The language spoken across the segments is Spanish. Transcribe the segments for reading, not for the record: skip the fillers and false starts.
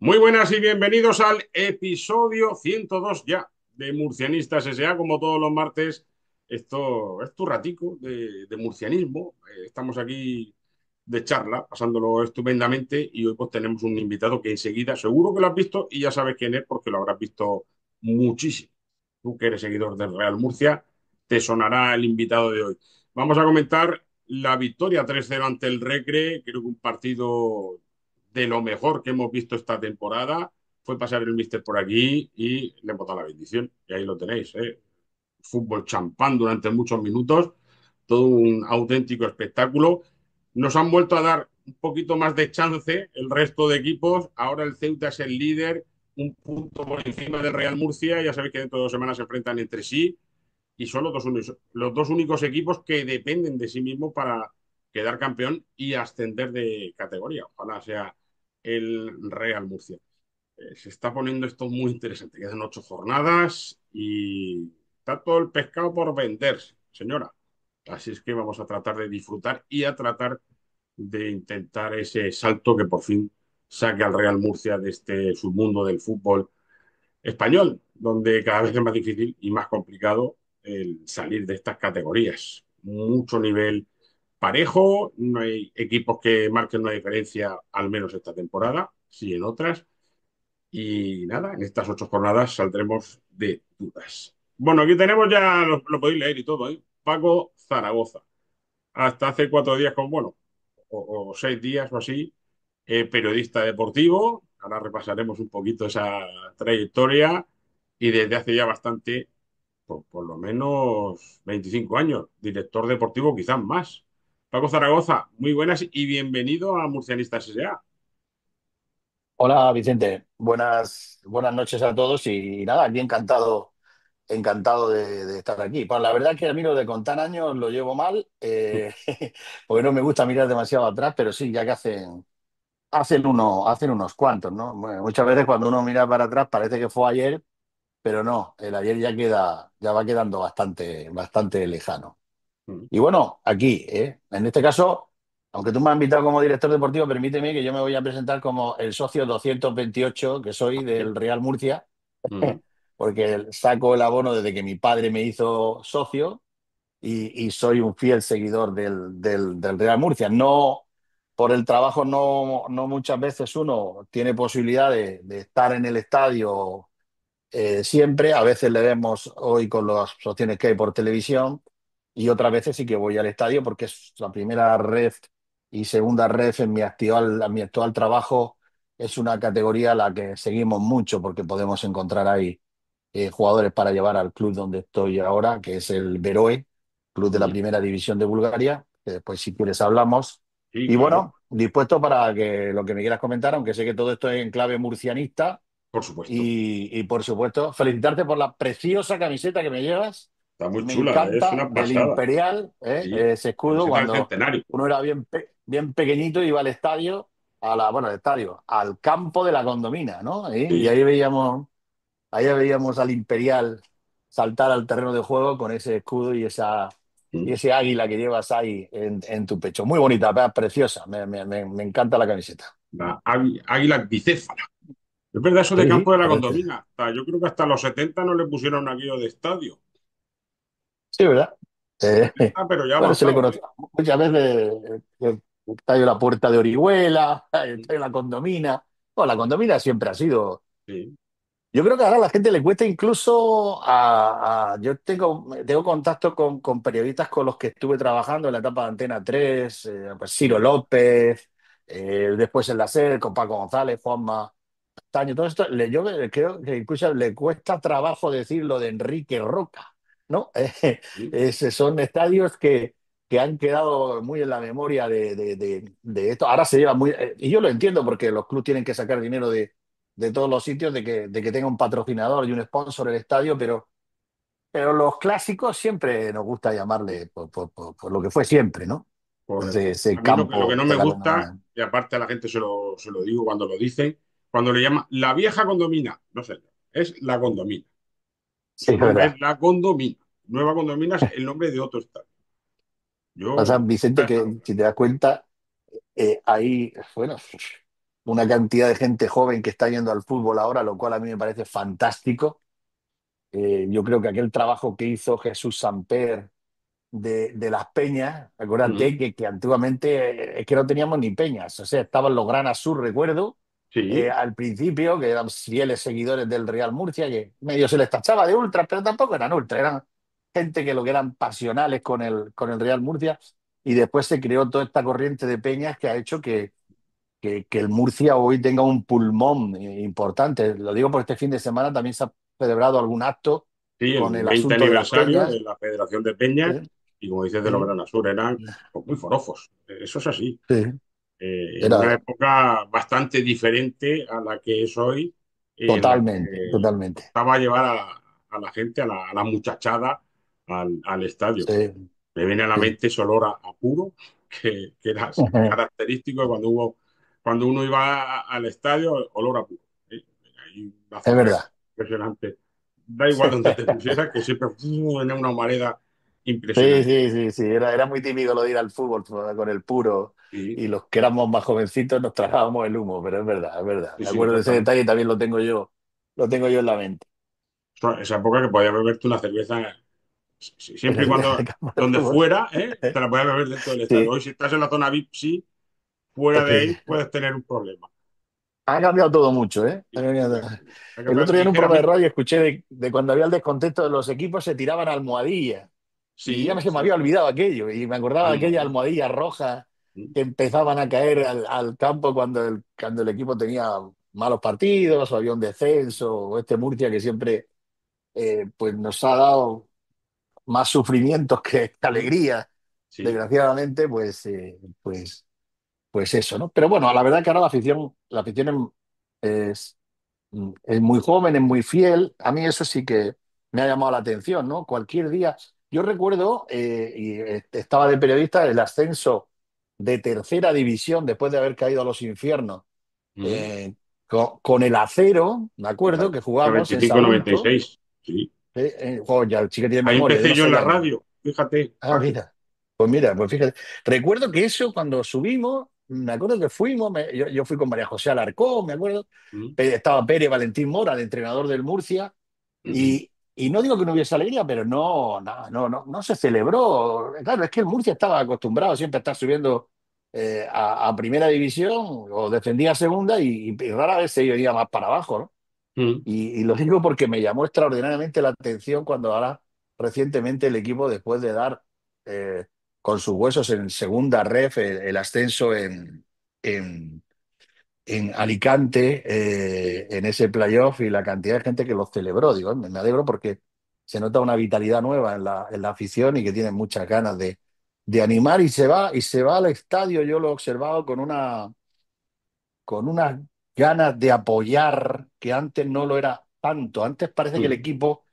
Muy buenas y bienvenidos al episodio 102 ya de Murcianistas S.A. Como todos los martes, esto es tu ratico de murcianismo. Estamos aquí de charla, pasándolo estupendamente y hoy pues tenemos un invitado que enseguida seguro que lo has visto y ya sabes quién es porque lo habrás visto muchísimo. Tú que eres seguidor del Real Murcia, te sonará el invitado de hoy. Vamos a comentar la victoria 3-0 ante el Recre, creo que un partido de lo mejor que hemos visto esta temporada. Fue pasar el míster por aquí y le hemos dado la bendición. Y ahí lo tenéis, ¿eh? Fútbol champán durante muchos minutos, todo un auténtico espectáculo. Nos han vuelto a dar un poquito más de chance el resto de equipos. Ahora el Ceuta es el líder, un punto por encima del Real Murcia. Ya sabéis que dentro de 2 semanas se enfrentan entre sí y son los dos únicos equipos que dependen de sí mismos para quedar campeón y ascender de categoría. Ojalá sea el Real Murcia. Se está poniendo esto muy interesante. Quedan 8 jornadas y está todo el pescado por venderse, señora. Así es que vamos a tratar de disfrutar y a tratar de intentar ese salto que por fin saque al Real Murcia de este submundo del fútbol español, donde cada vez es más difícil y más complicado el salir de estas categorías. Mucho nivel parejo, no hay equipos que marquen una diferencia, al menos esta temporada, sí en otras. Y nada, en estas 8 jornadas saldremos de dudas. Bueno, aquí tenemos ya, lo podéis leer y todo, ¿eh? Paco Zaragoza. Hasta hace 4 días, bueno, o 6 días o así, periodista deportivo. Ahora repasaremos un poquito esa trayectoria y desde hace ya bastante, por lo menos 25 años, director deportivo, quizás más. Paco Zaragoza, muy buenas y bienvenido a Murcianistas S.A. Hola Vicente, buenas noches a todos y nada, aquí encantado de estar aquí. Pues la verdad es que a mí lo de contar años lo llevo mal, porque no me gusta mirar demasiado atrás, pero sí, ya que hacen unos cuantos, ¿no? Bueno, muchas veces cuando uno mira para atrás parece que fue ayer, pero no, el ayer ya va quedando bastante lejano. Y bueno, aquí, en este caso, aunque tú me has invitado como director deportivo, permíteme que yo me voy a presentar como el socio 228 que soy del Real Murcia, Ujú, porque saco el abono desde que mi padre me hizo socio y soy un fiel seguidor del Real Murcia. No, por el trabajo no muchas veces uno tiene posibilidad de estar en el estadio siempre. A veces le vemos hoy con las opciones que hay por televisión y otras veces sí que voy al estadio porque es la primera red y segunda red en mi actual trabajo. Es una categoría a la que seguimos mucho porque podemos encontrar ahí jugadores para llevar al club donde estoy ahora, que es el Beroe, club de la ujú. primera división de Bulgaria, que después si quieres hablamos. Sí, Y claro, bueno, dispuesto para que lo que me quieras comentar, aunque sé que todo esto es en clave murcianista, por supuesto. y por supuesto, felicitarte por la preciosa camiseta que me llevas. Está muy Me chula, es encanta una del pasada. Imperial, Sí, ese escudo. camiseta del Cuando centenario. uno era bien pequeñito, iba al estadio, al estadio, al campo de la Condomina, ¿no? Y Sí. ahí veíamos al Imperial saltar al terreno de juego con ese escudo y Mm. ese águila que llevas ahí en tu pecho. Muy bonita, preciosa. Me encanta la camiseta. La águila bicéfala. Es verdad eso de Sí, campo de la parece. Condomina. Yo creo que hasta los 70 no le pusieron aquello de estadio. Sí, ¿verdad? Pero ya ha Bueno, se le avanzado, conoce ¿eh? muchas veces el estadio La Puerta de Orihuela, el estadio La Condomina. Bueno, la Condomina siempre ha sido. Sí. Yo creo que ahora a la gente le cuesta incluso yo tengo contacto con periodistas con los que estuve trabajando en la etapa de Antena 3, pues Ciro Mm. López, después en la SER, con Paco González, Juanma Castaño, todo esto. Yo creo que incluso le cuesta trabajo decir lo de Enrique Roca, ¿no? Sí. Son estadios que han quedado muy en la memoria de esto. Ahora se lleva muy. Y yo lo entiendo porque los clubes tienen que sacar dinero de todos los sitios, de que tenga un patrocinador y un sponsor el estadio, pero los clásicos siempre nos gusta llamarle por lo que fue siempre, ¿no? Correcto. Ese A mí lo que campo no me de la gusta, Condomina. y aparte a la gente se lo digo cuando lo dicen, cuando le llama la vieja condomina, no sé, es la condomina. Sí, Su es nombre verdad. es la condomina. Nueva condomina es el nombre de otro estado. Pasa, Yo, Vicente, que si te das cuenta, ahí, bueno, una cantidad de gente joven que está yendo al fútbol ahora, lo cual a mí me parece fantástico. Yo creo que aquel trabajo que hizo Jesús Samper de las peñas, Ujú. acuérdate que antiguamente es que no teníamos ni peñas, o sea, estaban los Gran Sur, recuerdo, Sí, al principio, que eran fieles seguidores del Real Murcia, que medio se les tachaba de ultras, pero tampoco eran ultras, eran gente que lo que eran pasionales con el Real Murcia, y después se creó toda esta corriente de peñas que ha hecho que el Murcia hoy tenga un pulmón importante. Lo digo porque este fin de semana también se ha celebrado algún acto sí, con el el 20 asunto de las aniversario de peñas. la Federación de Peñas Sí, y como dices de los sí, Gran Sur eran pues, muy forofos. Eso es así. sí. En una Era época bastante diferente a la que es hoy, en la totalmente, que totalmente. costaba llevar a la gente, a la muchachada al estadio. Sí, Me viene a la sí. mente ese olor a puro que era característico cuando uno iba al estadio, olor a puro. ¿Eh? Hay una Es zona verdad. impresionante. Da igual donde te pusieras, que siempre venía una humareda Sí, impresionante. sí, sí, sí. Era muy típico lo de ir al fútbol con el puro Sí, y los que éramos más jovencitos nos tragábamos el humo, pero es verdad, es verdad. sí, Me sí, acuerdo de ese exactamente. detalle y también lo tengo yo en la mente. Esa época que podías beberte una cerveza En siempre y el cuando, campo de donde fútbol. fuera, te la podías beber dentro del estadio. Sí, Hoy, si estás en la zona VIP, sí, fuera de ahí sí. puedes tener un problema. Ha cambiado todo mucho, ¿eh? Ha Sí, cambiado. ha El cambiado otro día en un programa de ligeramente. radio escuché de cuando había el descontento de los equipos se tiraban almohadillas. Y Sí, se me sí, había sí. olvidado aquello. Y me acordaba de aquellas Almohadilla. almohadillas rojas Mm, que empezaban a caer al campo cuando el equipo tenía malos partidos o había un descenso. O este Murcia que siempre pues nos ha dado más sufrimientos que mm, alegría. sí, Desgraciadamente, pues eso, ¿no? Pero bueno, la verdad que ahora la afición es, es muy joven, es muy fiel. A mí eso sí que me ha llamado la atención, ¿no? Cualquier día. Yo recuerdo, estaba de periodista, el ascenso de tercera división después de haber caído a los infiernos, mm, eh, con el Acero, me acuerdo, que el jugamos en 25-96, Sagunto. sí. Ya el chico tiene Ahí memoria, yo empecé no yo en soy la años. radio, fíjate, Ah, Paco. mira. Pues fíjate. Recuerdo que eso cuando subimos, me acuerdo que fuimos, yo fui con María José Alarcón, me acuerdo. Mm, Estaba Pérez Valentín Mora, el entrenador del Murcia, mm, y no digo que no hubiese alegría, pero no se celebró. Claro, es que el Murcia estaba acostumbrado siempre a estar subiendo a primera división o defendía segunda y rara vez se iba más para abajo, ¿no? mm, Y lo digo porque me llamó extraordinariamente la atención cuando ahora recientemente el equipo, después de dar eh, con sus huesos en segunda ref el ascenso en, en Alicante, sí, en ese playoff y la cantidad de gente que lo celebró. Digo, me alegro porque se nota una vitalidad nueva en la afición y que tienen muchas ganas de animar y se va al estadio. Yo lo he observado con unas ganas de apoyar que antes no lo era tanto. Antes parece que el mm, equipo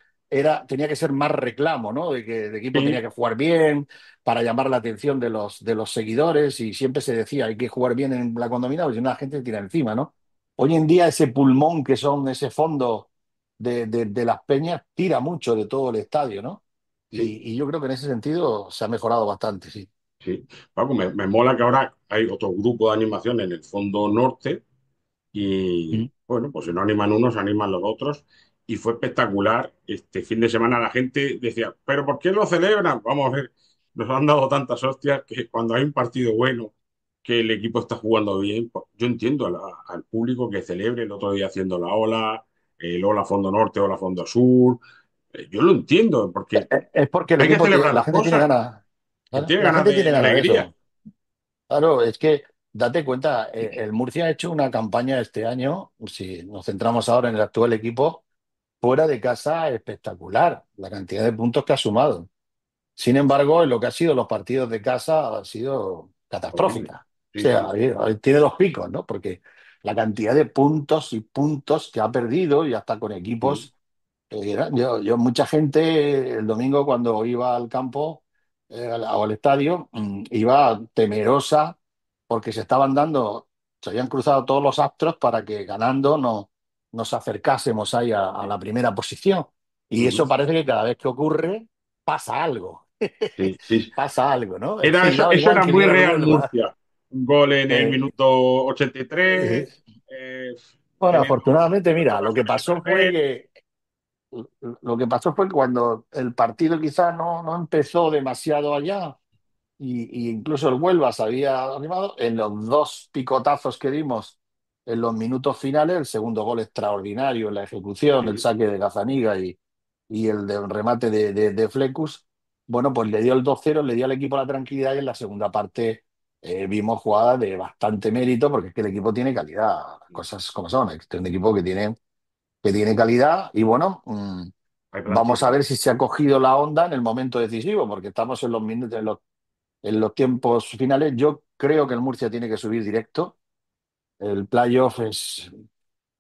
tenía que ser más reclamo, ¿no? De que el equipo tenía sí, que jugar bien para llamar la atención de los seguidores y siempre se decía hay que jugar bien en la condomina porque si no la gente tira encima, ¿no? Hoy en día ese pulmón que son ese fondo de las peñas tira mucho de todo el estadio, ¿no? sí, Y yo creo que en ese sentido se ha mejorado bastante, sí. sí. Paco, me mola que ahora hay otro grupo de animación en el fondo norte. Y Mm. bueno, pues si no animan unos, animan los otros. Y fue espectacular. Este fin de semana la gente decía, ¿pero por qué lo celebran? Vamos a ver, nos han dado tantas hostias que cuando hay un partido bueno, que el equipo está jugando bien, pues yo entiendo al público que celebre el otro día haciendo la ola, el ola fondo norte, ola fondo sur. Yo lo entiendo, porque Es porque el hay que equipo, celebrar la las gente tiene cosas. ganas. Él Claro, tiene la ganas gente tiene de ganas de alegría. eso. Claro, es que date cuenta, el Murcia ha hecho una campaña este año, si nos centramos ahora en el actual equipo, fuera de casa espectacular, la cantidad de puntos que ha sumado. Sin embargo, en lo que ha sido los partidos de casa ha sido Horrible. catastrófica. O Sí, sea, sí. ahí tiene dos picos, ¿no? Porque la cantidad de puntos y puntos que ha perdido y hasta con Mm, equipos mucha gente el domingo cuando iba al campo o al estadio, iba temerosa porque se estaban dando, se habían cruzado todos los astros para que ganando nos acercásemos ahí a sí, la primera posición. Y mm, eso parece que cada vez que ocurre pasa algo. sí, sí. Pasa algo, ¿no? Era Y eso, daba eso igual era que muy diera Real Rubén. Murcia. Un gol en el Eh, minuto eh, 83, Bueno, teniendo afortunadamente, tantas mira, lo que ocasiones de pasó fue perder. que cuando el partido quizás no empezó demasiado allá y incluso el Huelva se había animado, en los dos picotazos que dimos en los minutos finales, el segundo gol extraordinario en la ejecución, el Sí, saque de Gazaniga y el del remate de Flecus, bueno, pues le dio el 2-0, le dio al equipo la tranquilidad y en la segunda parte vimos jugadas de bastante mérito porque es que el equipo tiene calidad, las cosas como son, es un equipo que tiene calidad y bueno, hay vamos a plantilla. ver si se ha cogido la onda en el momento decisivo, porque estamos en los minutos, en los tiempos finales. Yo creo que el Murcia tiene que subir directo. El playoff Es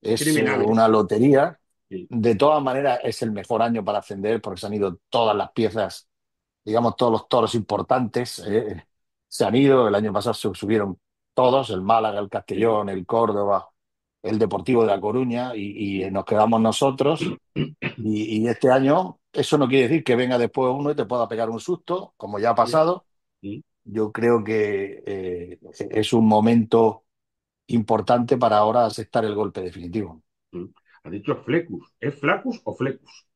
es criminal, ¿eh? una lotería. Sí, De todas maneras, es el mejor año para ascender porque se han ido todas las piezas, digamos, todos los toros importantes. Se han ido. El año pasado se subieron todos, el Málaga, el sí, Castellón, el Córdoba, el Deportivo de La Coruña y sí. nos quedamos nosotros. Y este año, eso no quiere decir que venga después uno y te pueda pegar un susto, como ya ha Sí, pasado. sí, Yo creo que es un momento importante para ahora aceptar el golpe definitivo. sí. Ha dicho Flecus. ¿Es Flacus o Flecus?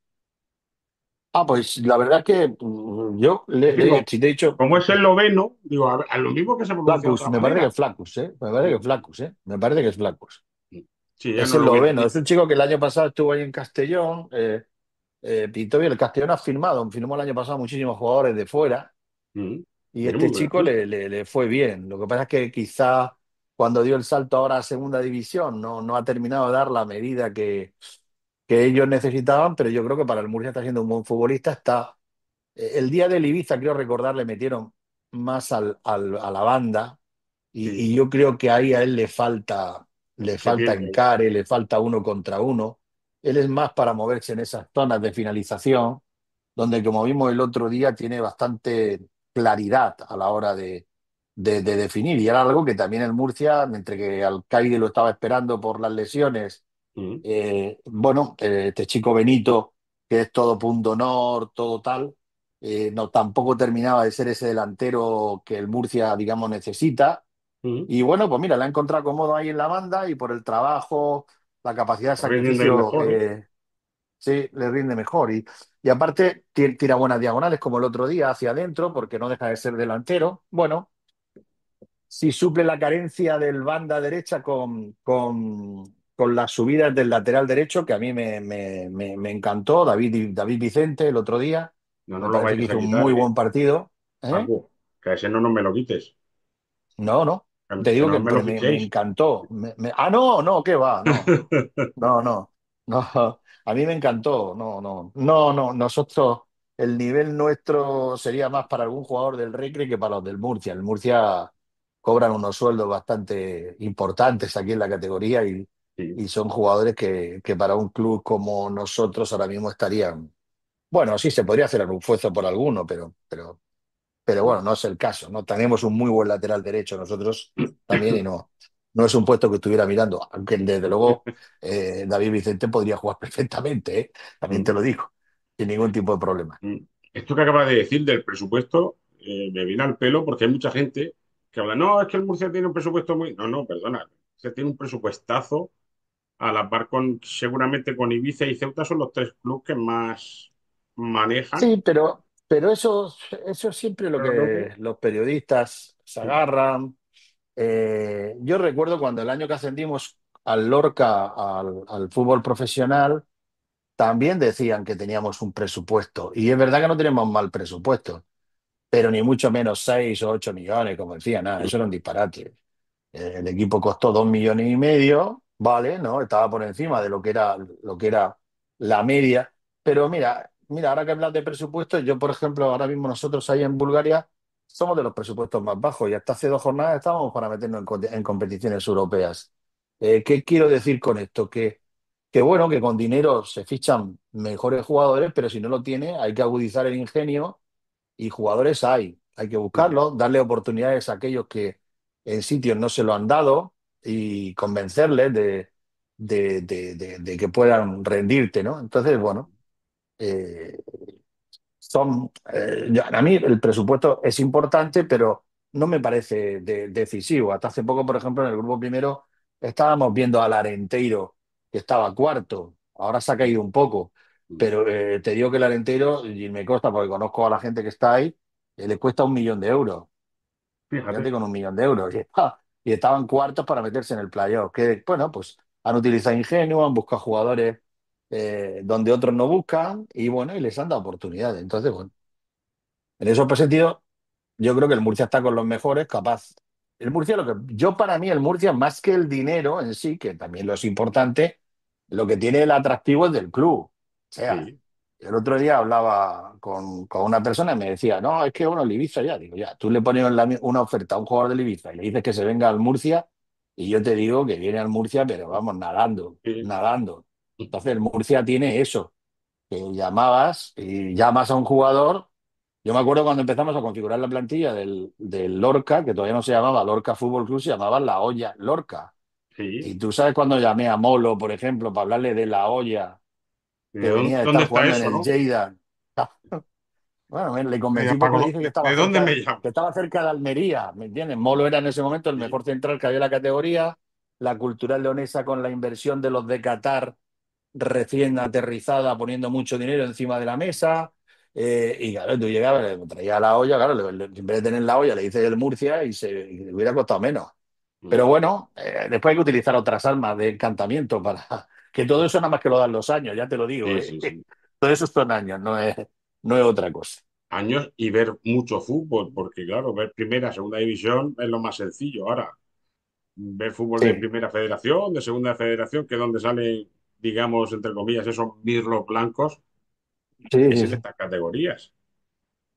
Ah, pues la verdad es que yo, Es que si te he dicho como es esloveno, digo, a lo mismo que se pronuncia de Flacus, otra me parece que manera. es Flacus, ¿eh? Me parece que Sí, es Flacus, ¿eh? Me parece que es Flacus. sí, ya Es no el lo voy a noveno, decir. es un chico que el año pasado estuvo ahí en Castellón. Pintó bien, el Castellón ha firmó el año pasado muchísimos jugadores de fuera. Mm. Y Tiene este muy buen chico equipo. le fue bien. Lo que pasa es que quizá cuando dio el salto ahora a segunda división no ha terminado de dar la medida que ellos necesitaban, pero yo creo que para el Murcia está siendo un buen futbolista. El día del Ibiza, creo recordar, le metieron más a la banda Sí, y yo creo que ahí a él le falta que tiene. encare, le falta uno contra uno. Él es más para moverse en esas zonas de finalización donde como vimos el otro día tiene bastante claridad a la hora de definir. Y era algo que también el Murcia, entre que Alcaide lo estaba esperando por las lesiones, Mm, bueno, este chico Benito, que es todo punto honor, todo tal, no, tampoco terminaba de ser ese delantero que el Murcia, digamos, necesita. mm. Y bueno, pues mira, la ha encontrado cómodo ahí en la banda y por el trabajo, la capacidad de Rinden sacrificio. mejor, ¿eh? Sí, le rinde mejor. Y aparte, tira buenas diagonales como el otro día hacia adentro, porque no deja de ser delantero. Bueno, si suple la carencia del banda derecha con las subidas del lateral derecho, que a mí me encantó, David Vicente el otro día, No me nos lo parece que vayas a hizo un quitar, muy ¿eh? buen partido. ¿Eh? Paco, que a ese no nos me lo quites. No, no. Te Que digo no que me lo me fichéis. encantó. No, no, ¿qué va? No. No, no, no, a mí me encantó. No, no, no, no. Nosotros, el nivel nuestro sería más para algún jugador del Recre que para los del Murcia. El Murcia cobran unos sueldos bastante importantes aquí en la categoría Sí. y son jugadores que para un club como nosotros ahora mismo estarían. Bueno, sí, se podría hacer algún esfuerzo por alguno, pero bueno, no es el caso, ¿no? Tenemos un muy buen lateral derecho nosotros también y no es un puesto que estuviera mirando, aunque desde luego David Vicente podría jugar perfectamente, ¿eh? También te lo digo, sin ningún tipo de problema. Mm. Esto que acabas de decir del presupuesto me viene al pelo porque hay mucha gente que habla, no, es que el Murcia tiene un presupuesto muy... No, no, perdona. Se tiene un presupuestazo a la par con, seguramente con Ibiza y Ceuta son los tres clubes que más manejan, Sí, pero eso es siempre lo pero luego... que los periodistas se agarran. Yo recuerdo cuando el año que ascendimos al Lorca, al fútbol profesional, también decían que teníamos un presupuesto. Y es verdad que no tenemos mal presupuesto, pero ni mucho menos 6 o 8 millones, como decía, nada, eso era un disparate. El equipo costó 2,5 millones, ¿vale? ¿No? Estaba por encima de lo que era la media. Pero mira, ahora que hablas de presupuestos, yo, por ejemplo, ahora mismo nosotros ahí en Bulgaria somos de los presupuestos más bajos y hasta hace 2 jornadas estábamos para meternos en competiciones europeas. ¿Qué quiero decir con esto? Que bueno, que con dinero se fichan mejores jugadores, pero si no lo tiene, hay que agudizar el ingenio y jugadores hay que buscarlos, darle oportunidades a aquellos que en sitios no se lo han dado y convencerles de que puedan rendirte, ¿no? Entonces, bueno, eh, a mí el presupuesto es importante, pero no me parece decisivo. Hasta hace poco, por ejemplo, en el grupo primero estábamos viendo al Arenteiro, que estaba cuarto, ahora se ha caído un poco, pero te digo que el Arenteiro, y me consta porque conozco a la gente que está ahí, le cuesta 1 millón de euros. Fíjate, Fíjate. con 1 millón de euros. Y estaban cuartos para meterse en el playoff. Que, bueno, pues han utilizado ingenio, han buscado jugadores donde otros no buscan, y bueno, y les han dado oportunidades. Entonces, bueno, en esos sentidos, yo creo que el Murcia está con los mejores, capaz. El Murcia, yo para mí, el Murcia, más que el dinero en sí, que también lo es importante, lo que tiene el atractivo es del club. O sea, Sí, el otro día hablaba con una persona y me decía, no, es que bueno, el Ibiza ya, digo, ya, tú le pones una oferta a un jugador del Ibiza y le dices que se venga al Murcia, y yo te digo que viene al Murcia, pero vamos, nadando, sí, nadando. Entonces, el Murcia tiene eso, que llamabas y llamas a un jugador. Yo me acuerdo cuando empezamos a configurar la plantilla del Lorca, que todavía no se llamaba Lorca Fútbol Club, se llamaba La Olla Lorca. sí. Y tú sabes cuando llamé a Molo, por ejemplo, para hablarle de La Olla, ¿De que venía de dónde estar está jugando en eso, el no? Lleida. Bueno, le Mira, convencí porque Paco, le dije que ¿de estaba dónde cerca, me llamas? que estaba cerca de Almería, ¿me entiendes? Molo era en ese momento el Sí, mejor central que había en la categoría. La Cultural Leonesa, con la inversión de los de Qatar recién aterrizada, poniendo mucho dinero encima de la mesa. Y claro, tú llegabas, le traía la olla, claro, en vez de tener la olla, le dices el Murcia y le hubiera costado menos. mm, Pero bueno, después hay que utilizar otras armas de encantamiento para que todo eso nada más que lo dan los años, ya te lo digo, sí, ¿eh? sí, sí. Todo eso son años, no es otra cosa. Años y ver mucho fútbol, porque claro, ver primera, segunda división es lo más sencillo. Ahora, ver fútbol de Sí, primera federación, de segunda federación, que es donde salen, digamos, entre comillas, esos mirlos blancos, sí, es sí, en sí. estas categorías.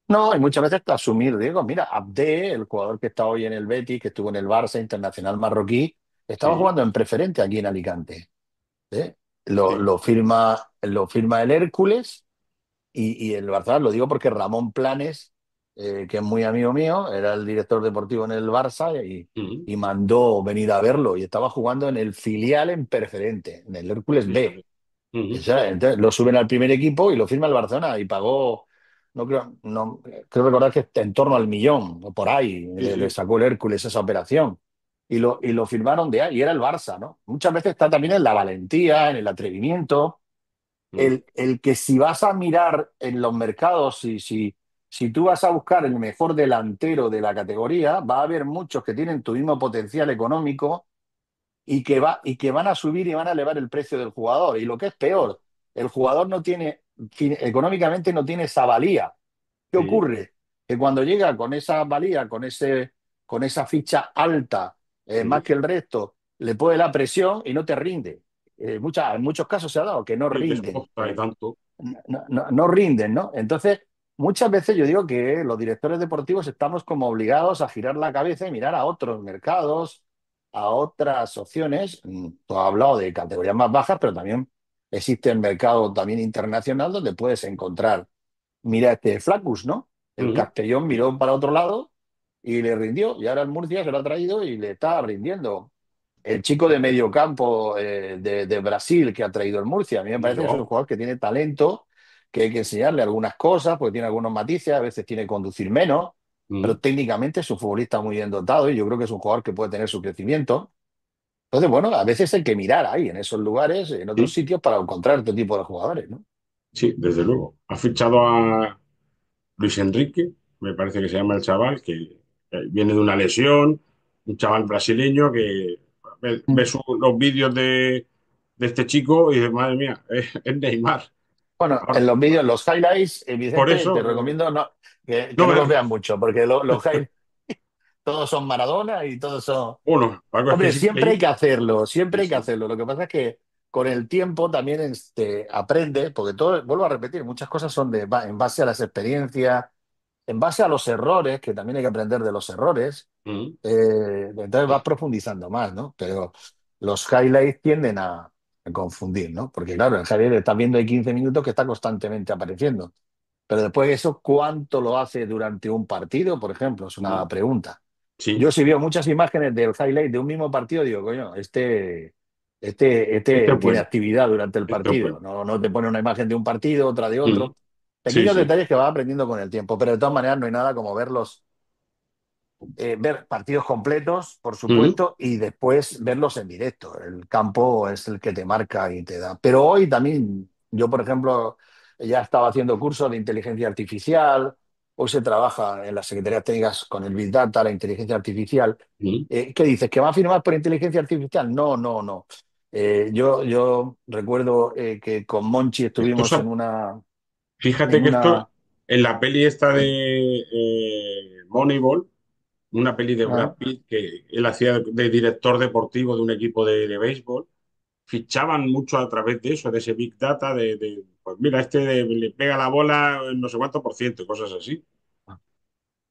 No, y muchas veces te asumir, digo, mira, Abde, el jugador que está hoy en el Betis, que estuvo en el Barça Internacional marroquí, estaba Sí, jugando en preferente aquí en Alicante. ¿Eh? sí. Lo firma el Hércules, y el Barcelona, lo digo porque Ramón Planes, que es muy amigo mío, era el director deportivo en el Barça, Mm, y mandó venir a verlo, y estaba jugando en el filial en preferente, en el Hércules B. fíjate. O Mm, sea, entonces lo suben al primer equipo y lo firma el Barcelona y pagó, no creo, no, creo recordar que en torno al millón o por ahí sí, le sí. sacó el Hércules esa operación. Y lo firmaron de ahí, y era el Barça, ¿no? Muchas veces está también en la valentía, en el atrevimiento, Mm, el que si vas a mirar en los mercados, si tú vas a buscar el mejor delantero de la categoría, va a haber muchos que tienen tu mismo potencial económico, y que van a subir y van a elevar el precio del jugador. Y lo que es peor, el jugador no tiene, económicamente no tiene esa valía. ¿Qué sí, ocurre? Que cuando llega con esa valía, con esa ficha alta, más sí. que el resto, le puede la presión y no te rinde. En muchos casos se ha dado que no Sí, les rinden. costa y tanto. No rinden, ¿no? Entonces, muchas veces yo digo que los directores deportivos estamos como obligados a girar la cabeza y mirar a otros mercados, a otras opciones. Tú has hablado de categorías más bajas, pero también existe el mercado también internacional donde puedes encontrar. Mira este Flacus, ¿no? El Mm, Castellón sí, miró para otro lado y le rindió, y ahora el Murcia se lo ha traído y le está rindiendo. El chico de medio campo de Brasil que ha traído el Murcia, a mí me y parece que es un yo. jugador que tiene talento, que hay que enseñarle algunas cosas, porque tiene algunos matices, a veces tiene que conducir menos, Mm, pero técnicamente es un futbolista muy bien dotado, y yo creo que es un jugador que puede tener su crecimiento. Entonces, bueno, a veces hay que mirar ahí, en esos lugares, en otros sí, sitios, para encontrar este tipo de jugadores, ¿no? sí, desde luego. Ha fichado a Luis Enrique, me parece que se llama el chaval, que viene de una lesión, un chaval brasileño que ve los vídeos de este chico y dice, madre mía, es Neymar. Bueno, Ahora, en los vídeos, los highlights, por Vicente, te eso, recomiendo que no no los veas verlos. mucho, porque los highlights todos son Maradona y todos son... Bueno, Paco, es que Hombre, es siempre hay increíble. que hacerlo, siempre Sí, hay que sí. hacerlo. Lo que pasa es que con el tiempo también aprende, porque todo, vuelvo a repetir, muchas cosas son en base a las experiencias, en base a los errores, que también hay que aprender de los errores. Mm, Entonces vas profundizando más, ¿no? Pero los highlights tienden a confundir, ¿no? Porque claro, en highlight estás viendo ahí 15 minutos que está constantemente apareciendo. Pero después eso, ¿cuánto lo hace durante un partido, por ejemplo? Es una mm, pregunta. sí, Yo, si veo muchas imágenes del highlight de un mismo partido, digo, coño, este este es tiene bueno, actividad durante el este es bueno. partido. No te pone una imagen de un partido, otra de Mm, otro. sí, Pequeños sí. detalles que vas aprendiendo con el tiempo, pero de todas maneras no hay nada como verlos ver partidos completos, por Mm, supuesto, y después verlos en directo. El campo es el que te marca y te da. Pero hoy también, yo, por ejemplo, ya estaba haciendo cursos de inteligencia artificial. Hoy se trabaja en las secretarías técnicas con el Big Data, la inteligencia artificial. mm. ¿Qué dices? ¿Que va a firmar por inteligencia artificial? No, no, no. Yo recuerdo que con Monchi Esto estuvimos fíjate en que esto una, en la peli esta de Moneyball, una peli de Brad ah, Pitt, que él hacía de director deportivo de un equipo de béisbol, fichaban mucho a través de eso, de ese Big Data, pues mira, le pega la bola en no sé cuánto por ciento, cosas así.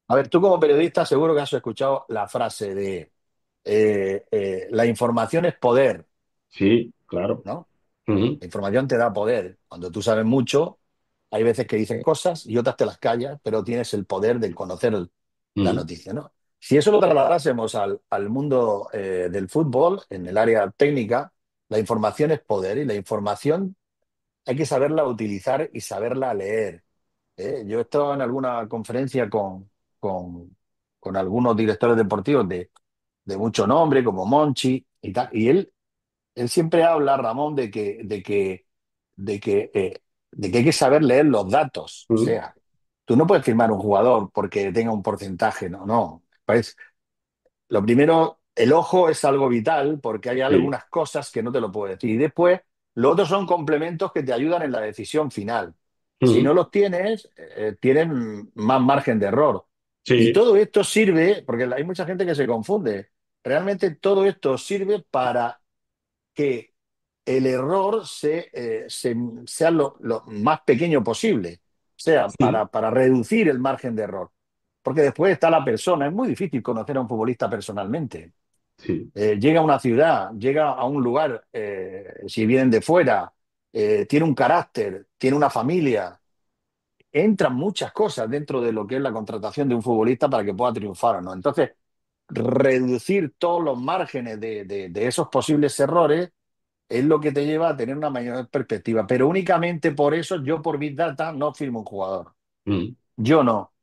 A ver, tú como periodista seguro que has escuchado la frase de la información es poder, Sí, claro. ¿no? Ujú, La información te da poder. Cuando tú sabes mucho, hay veces que dicen cosas y otras te las callas, pero tienes el poder de conocer la ujú, noticia, ¿no? Si eso lo trasladásemos al mundo del fútbol, en el área técnica, la información es poder y la información hay que saberla utilizar y saberla leer. Yo he estado en alguna conferencia con, con algunos directores deportivos de mucho nombre, como Monchi y tal, y él siempre habla, Ramón, de que hay que saber leer los datos. O ujú. sea, tú no puedes firmar un jugador porque tenga un porcentaje, no, no. Pues, lo primero, el ojo es algo vital porque hay Sí. algunas cosas que no te lo puedo decir. Y después, lo otro son complementos que te ayudan en la decisión final. Si Ujú. no los tienes, tienen más margen de error. Y Sí, todo esto sirve, porque hay mucha gente que se confunde. Realmente todo esto sirve para que el error sea lo más pequeño posible, o sea, sí, para reducir el margen de error. Porque después está la persona. Es muy difícil conocer a un futbolista personalmente. sí. Llega a una ciudad, llega a un lugar, si vienen de fuera, tiene un carácter, tiene una familia. Entran muchas cosas dentro de lo que es la contratación de un futbolista para que pueda triunfar o no. Entonces, reducir todos los márgenes de esos posibles errores es lo que te lleva a tener una mayor perspectiva. Pero únicamente por eso yo por Big Data no firmo un jugador. Ujú. Yo no,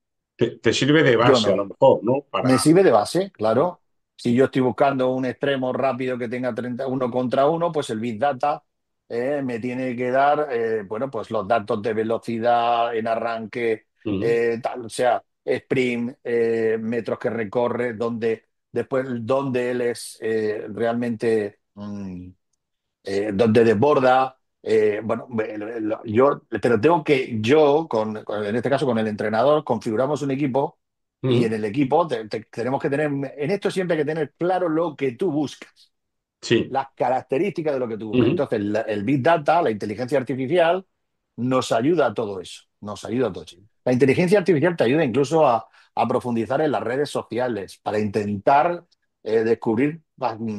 Te sirve de yo base a no. lo mejor, ¿no? Para... Me sirve de base, claro. Si yo estoy buscando un extremo rápido que tenga 31 contra uno, pues el Big Data me tiene que dar, bueno, pues los datos de velocidad en arranque, Ujú, tal, o sea, sprint, metros que recorre, donde él es realmente donde desborda. Bueno, pero en este caso con el entrenador, configuramos un equipo y ujú. en el equipo tenemos que tener, en esto siempre hay que tener claro lo que tú buscas, Sí. las características de lo que tú buscas. Ujú, Entonces, el Big Data, la inteligencia artificial, nos ayuda a todo eso. Nos ayuda a todo eso. La inteligencia artificial te ayuda incluso a profundizar en las redes sociales para intentar descubrir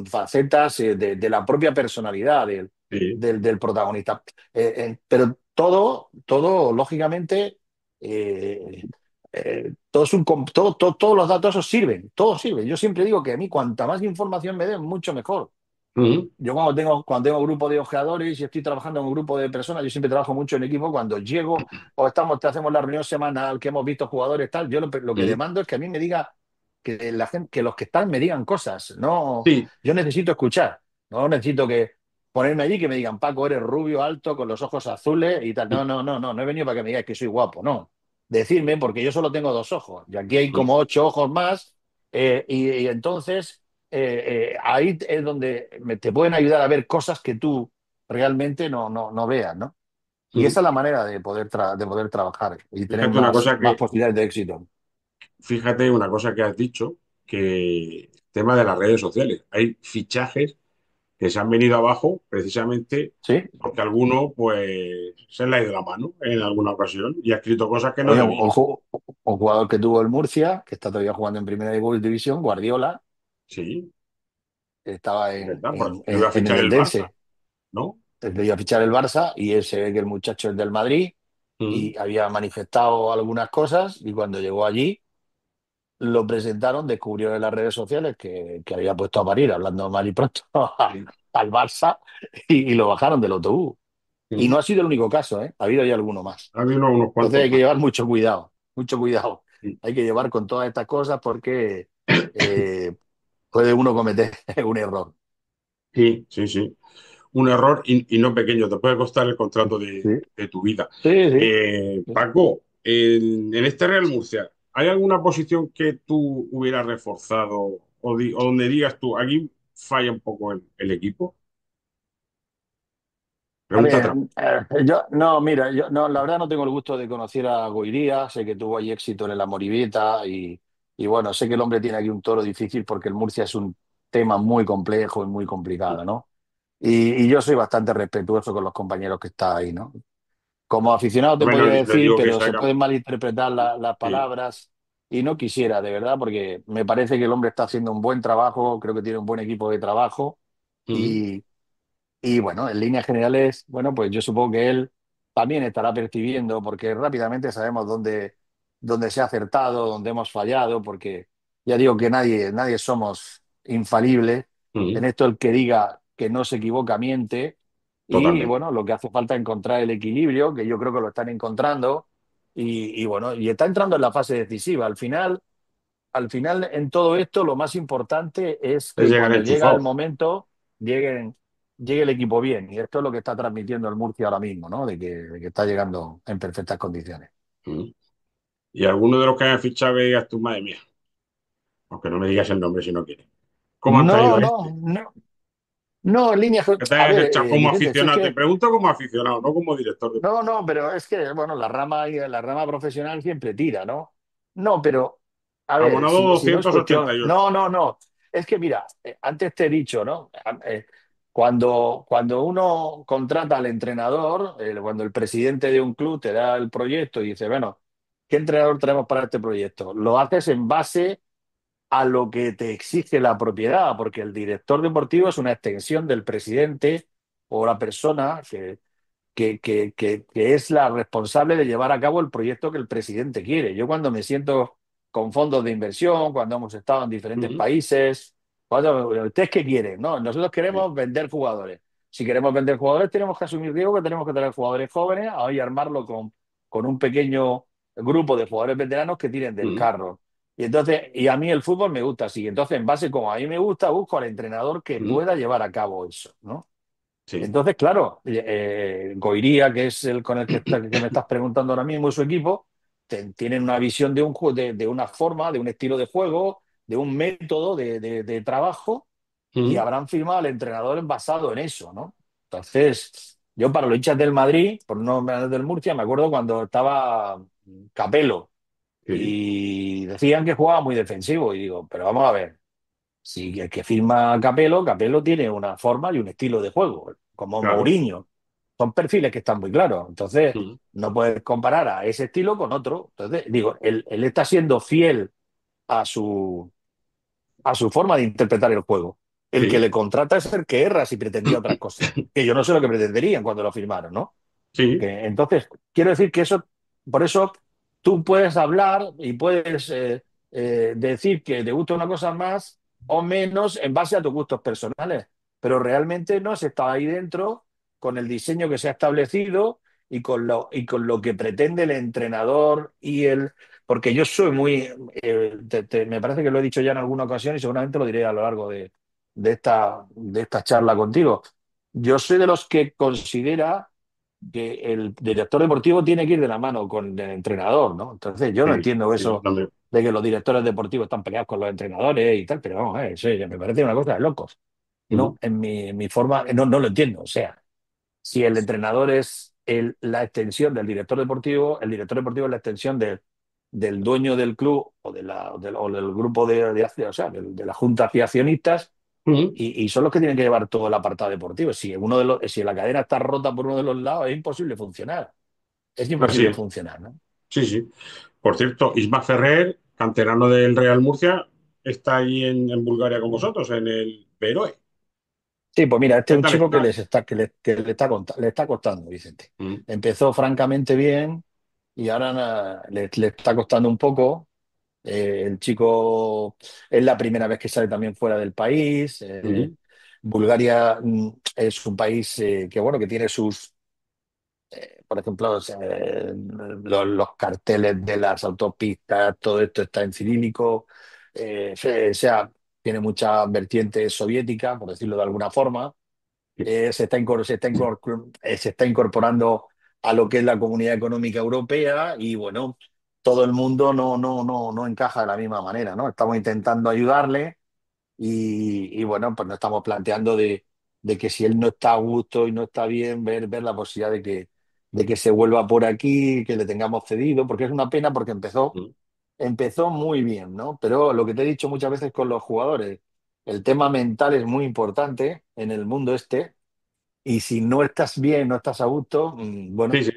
facetas de la propia personalidad sí. del protagonista. Pero todo lógicamente, eh, todos los datos esos sirven, todos sirven. Yo siempre digo que a mí cuanta más información me den, mucho mejor. Ujú, Yo cuando tengo grupo de ojeadores y estoy trabajando en un grupo de personas, yo siempre trabajo mucho en equipo. Cuando llego o te hacemos la reunión semanal, que hemos visto jugadores, tal, yo lo que ujú. demando es que a mí me diga, que la gente, que los que están me digan cosas. No, Sí. yo necesito escuchar, no necesito que ponerme allí y que me digan, Paco, eres rubio, alto, con los ojos azules y tal. No, no, no, no, no he venido para que me digáis que soy guapo, no. Decirme, porque yo solo tengo dos ojos y aquí hay como ocho ojos más, y entonces ahí es donde te pueden ayudar a ver cosas que tú realmente no veas, ¿no? Y Ujú. esa es la manera de poder trabajar y tener Fíjate una más, cosa más posibilidades de éxito. fíjate una cosa que has dicho, que el tema de las redes sociales. Hay fichajes que se han venido abajo precisamente ¿Sí? porque alguno, pues, se le ha ido la mano en alguna ocasión y ha escrito cosas que no Oye, debía. un jugador que tuvo el Murcia, que está todavía jugando en Primera División, Guardiola, Sí, estaba es en, verdad, pues en, lo iba a en fichar el el Barça, Eldense. ¿no? Le iba a fichar el Barça y él se ve que el muchacho es del Madrid Mm, y había manifestado algunas cosas y cuando llegó allí lo presentaron, descubrió en las redes sociales que había puesto a parir, hablando mal y pronto, sí, al Barça y lo bajaron del autobús. Y mm. no ha sido el único caso, ¿eh? Ha habido ya alguno más. Ha habido unos Entonces cuantos hay que más. llevar mucho cuidado, mucho cuidado. hay que llevar con todas estas cosas porque eh, puede uno cometer un error. Sí, sí, sí. Un error y no pequeño, te puede costar el contrato Sí, de tu vida. sí, sí. Sí. Paco, en este Real Murcia, ¿hay alguna posición que tú hubieras reforzado o donde digas tú, aquí falla un poco el equipo? A Pregunta ver, trampa. yo no, mira, yo no, la verdad no tengo el gusto de conocer a Goiría, sé que tuvo ahí éxito en la Moribeta y bueno, sé que el hombre tiene aquí un toro difícil porque el Murcia es un tema muy complejo y muy complicado, ¿no? Y yo soy bastante respetuoso con los compañeros que están ahí, ¿no? Como aficionado te Bueno, podría le decir, digo que pero se saca. pueden malinterpretar las Sí. palabras y no quisiera, de verdad, porque me parece que el hombre está haciendo un buen trabajo, creo que tiene un buen equipo de trabajo Ujú, y bueno, en líneas generales, bueno, pues yo supongo que él también estará percibiendo, porque rápidamente sabemos dónde se ha acertado, dónde hemos fallado, porque ya digo que nadie somos infalibles. En ujú, esto el que diga que no se equivoca miente. Y totalmente. bueno, lo que hace falta es encontrar el equilibrio, que yo creo que lo están encontrando. Bueno, y está entrando en la fase decisiva. Al final, en todo esto, lo más importante es Es que llegar cuando llega el enchufado. momento, llegue el equipo bien. Y esto es lo que está transmitiendo el Murcia ahora mismo, ¿no? De que está llegando en perfectas condiciones. Ujú. Y alguno de los que han fichado que digas tú, madre mía, aunque no me digas el nombre si no quieres. ¿Cómo han traído No, a no, este? no. No, en línea. Que te A hayas ver, echado como Vicente, si es aficionado. Te que. pregunto como aficionado, no como director No, deportivo. no, pero es que, bueno, la rama profesional siempre tira, ¿no? No, pero, a ver, Abonado si no es cuestión. 288. No, no, no. Es que, mira, antes te he dicho, ¿no? Cuando uno contrata al entrenador, cuando el presidente de un club te da el proyecto y dice, bueno, ¿qué entrenador tenemos para este proyecto? Lo haces en base a lo que te exige la propiedad, porque el director deportivo es una extensión del presidente o la persona que es la responsable de llevar a cabo el proyecto que el presidente quiere. Yo cuando me siento con fondos de inversión, cuando hemos estado en diferentes Ujú, países, ¿ustedes qué quieren? No, nosotros sí, queremos vender jugadores. Si queremos vender jugadores, tenemos que asumir riesgo, que tenemos que tener jugadores jóvenes, ahí armarlo con un pequeño grupo de jugadores veteranos que tiren del ujú, carro. Y entonces, y a mí el fútbol me gusta así. Entonces, en base como a mí me gusta, busco al entrenador que ujú, pueda llevar a cabo eso, ¿no? sí, Entonces, claro, Goiría, que es el con el que me estás preguntando ahora mismo, y su equipo, tienen una visión de una forma, de un estilo de juego, de un método de trabajo, y ujú, habrán firmado al entrenador basado en eso, ¿no? Entonces, yo para los hinchas del Madrid, por no hablar del Murcia, me acuerdo cuando estaba Capello sí, y decían que jugaba muy defensivo, y digo, pero vamos a ver. Si el que firma Capello, Capello tiene una forma y un estilo de juego, como claro. Mourinho. Son perfiles que están muy claros. Entonces, Ujú, no puedes comparar a ese estilo con otro. Entonces, digo, él está siendo fiel a su forma de interpretar el juego. El que sí, le contrata es el que erra si pretendía otras cosas. Que yo no sé lo que pretenderían cuando lo firmaron, ¿no? sí, Entonces, quiero decir que eso, por eso tú puedes hablar y puedes decir que te gusta una cosa más o menos en base a tus gustos personales, pero realmente no has estado ahí dentro con el diseño que se ha establecido y con lo que pretende el entrenador porque yo soy muy, me parece que lo he dicho ya en alguna ocasión y seguramente lo diré a lo largo de esta charla contigo. Yo soy de los que considera que el director deportivo tiene que ir de la mano con el entrenador, ¿no? Entonces, yo no sí, entiendo sí, yo eso también. de que los directores deportivos están peleados con los entrenadores y tal, pero vamos, eso ya me parece una cosa de locos. Ujú, No, en mi forma, no lo entiendo. O sea, si el entrenador es la extensión del director deportivo, el director deportivo es la extensión del dueño del club o del grupo o sea, de la junta de accionistas ujú. y son los que tienen que llevar todo el apartado deportivo. Si la cadena está rota por uno de los lados, es imposible funcionar. Es Así imposible es. funcionar, ¿no? Sí, sí. Por cierto, Isma Ferrer, canterano del Real Murcia, está ahí en Bulgaria con vosotros, en el Beroe. Sí, pues mira, este ¿Qué es un tal chico que está? les está, que le está costando, Vicente. Mm, Empezó francamente bien y ahora le está costando un poco. El chico es la primera vez que sale también fuera del país. ujú, Bulgaria es un país que, bueno, que tiene Por ejemplo, los carteles de las autopistas, todo esto está en cirílico. O sea, tiene mucha vertiente soviética, por decirlo de alguna forma. Se está incorporando a lo que es la Comunidad Económica Europea y bueno, todo el mundo no encaja de la misma manera, ¿no? Estamos intentando ayudarle bueno, pues nos estamos planteando de que si él no está a gusto y no está bien, ver la posibilidad de que se vuelva por aquí, que le tengamos cedido, porque es una pena porque empezó muy bien, ¿no? Pero lo que te he dicho muchas veces con los jugadores, el tema mental es muy importante en el mundo este, y si no estás bien, no estás a gusto, Sí, bueno, sí.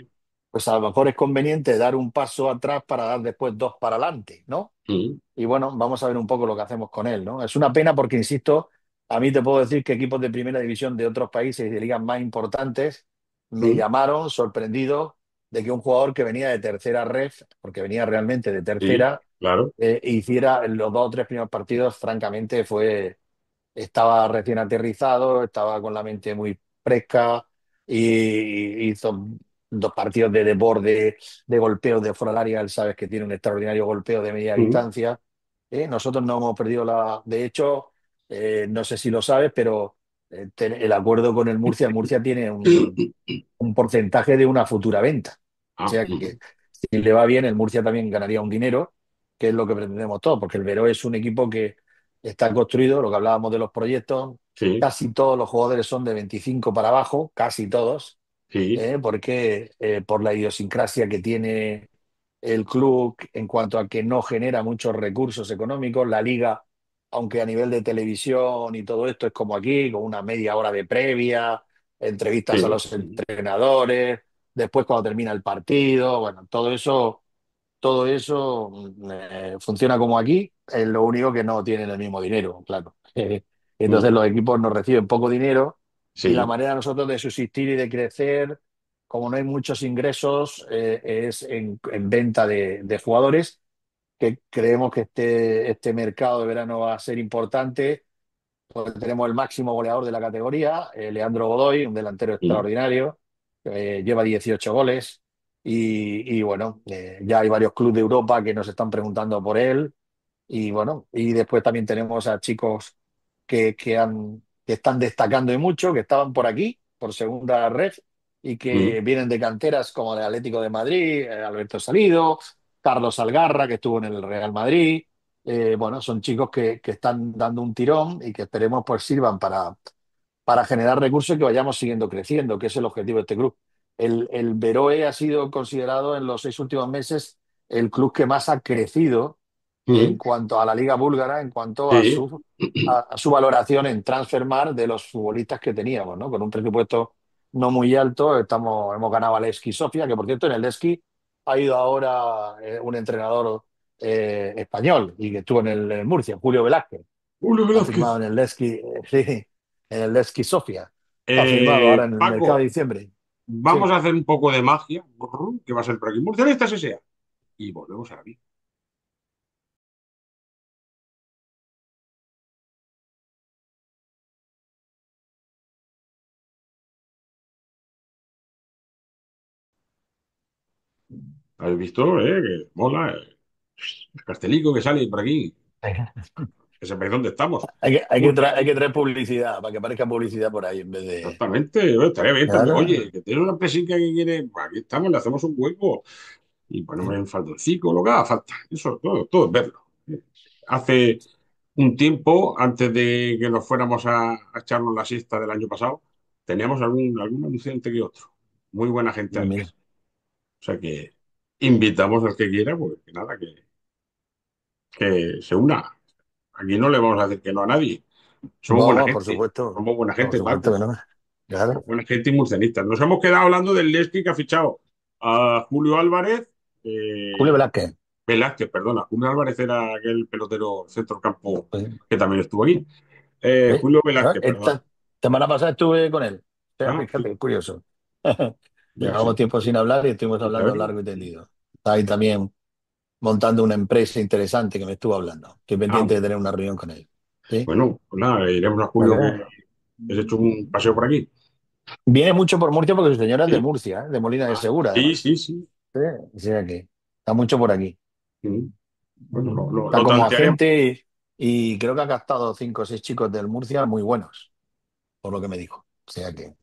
pues a lo mejor es conveniente dar un paso atrás para dar después dos para adelante, ¿no? Mm, Y bueno, vamos a ver un poco lo que hacemos con él, ¿no? Es una pena porque, insisto, a mí te puedo decir que equipos de primera división de otros países y de ligas más importantes me mm, llamaron sorprendidos de que un jugador que venía de tercera ref, porque venía realmente de sí, tercera, claro. hiciera en los dos o tres primeros partidos, francamente, estaba recién aterrizado, estaba con la mente muy fresca y hizo dos partidos de borde, de golpeo de fuera del área. Él sabes que tiene un extraordinario golpeo de media Mm, distancia. Nosotros no hemos perdido la... De hecho, no sé si lo sabes, pero el acuerdo con el Murcia tiene un porcentaje de una futura venta. O ah, sea que si le va bien, el Murcia también ganaría un dinero, que es lo que pretendemos todos, porque el Veró es un equipo que está construido, lo que hablábamos de los proyectos, sí, casi todos los jugadores son de 25 para abajo, casi todos, sí, porque por la idiosincrasia que tiene el club en cuanto a que no genera muchos recursos económicos, la liga, aunque a nivel de televisión y todo esto es como aquí, con una media hora de previa, entrevistas a sí. los entrenadores, después cuando termina el partido, bueno, todo eso funciona como aquí, es lo único que no tienen el mismo dinero, claro. Entonces Mm, los equipos nos reciben poco dinero y la sí. manera de nosotros de subsistir y de crecer, como no hay muchos ingresos, es en venta de jugadores, que creemos que este mercado de verano va a ser importante. Pues tenemos el máximo goleador de la categoría, Leandro Godoy, un delantero Mm, extraordinario, lleva 18 goles bueno, ya hay varios clubes de Europa que nos están preguntando por él y bueno, y después también tenemos a chicos que están destacando y mucho, que estaban por aquí, por segunda red, y mm, que vienen de canteras como el Atlético de Madrid, Alberto Salido, Carlos Algarra, que estuvo en el Real Madrid. Bueno, son chicos que están dando un tirón y que esperemos pues sirvan para generar recursos y que vayamos siguiendo creciendo, que es el objetivo de este club. El Beroe ha sido considerado en los 6 últimos meses el club que más ha crecido en mm, cuanto a la liga búlgara, en cuanto a sí. su valoración en Transfermarkt de los futbolistas que teníamos, ¿no? Con un presupuesto no muy alto, hemos ganado al Levski Sofia, que por cierto en el Levski ha ido ahora un entrenador español y que estuvo en el Murcia, Julio Velázquez. Julio Ha firmado Velázquez. en el Levski, sí, en el Levski Sofia. Ha firmado ahora en el mercado de Paco, diciembre. vamos Sí. a hacer un poco de magia, que va a ser por aquí. Murcianistas S.A. Y volvemos a la vida. ¿Habéis visto, que mola, el cartelico que sale por aquí? Que sepáis dónde estamos. Hay que traer publicidad para que aparezca publicidad por ahí en vez de. Exactamente, estaría bien también. Claro. Oye, que tiene una empresica que quiere, pues aquí estamos, le hacemos un hueco y ponemos en faldoncico, lo que haga falta. Eso, todo es verlo. Hace un tiempo, antes de que nos fuéramos a echarnos la siesta del año pasado, teníamos algún anunciante que otro. Muy buena gente Mira. además. O sea que invitamos al que quiera, pues que nada, que se una. Aquí no le vamos a decir que no a nadie. Somos buena No, gente. Somos buena por gente, supuesto que Paco. no. Claro. Buena gente y murcianistas. Nos hemos quedado hablando del Levski que ha fichado a Julio Álvarez, Julio Velázquez. Velázquez, perdona. Julio Álvarez era aquel pelotero centrocampo Sí, que también estuvo aquí. sí. Julio ¿No? Velázquez, perdón. Esta semana pasada estuve con él. O sea, Ah, fíjate, curioso. mira, Llevábamos sí. tiempo sin hablar y estuvimos hablando Claro. largo y tendido. Está ahí también montando una empresa interesante que me estuvo hablando. Estoy Ah, pendiente de tener una reunión con él. ¿Sí? bueno, pues nada, iremos a Julio ¿Vale? que has hecho un paseo por aquí. Viene mucho por Murcia porque su señora es de Sí. Murcia, de Molina de Ah, Segura, sí, además. sí, sí. Sí, o sea que está mucho por aquí. Mm. Bueno, Está lo como tantearemos. agente y creo que ha captado cinco o seis chicos del Murcia muy buenos, por lo que me dijo. O sea que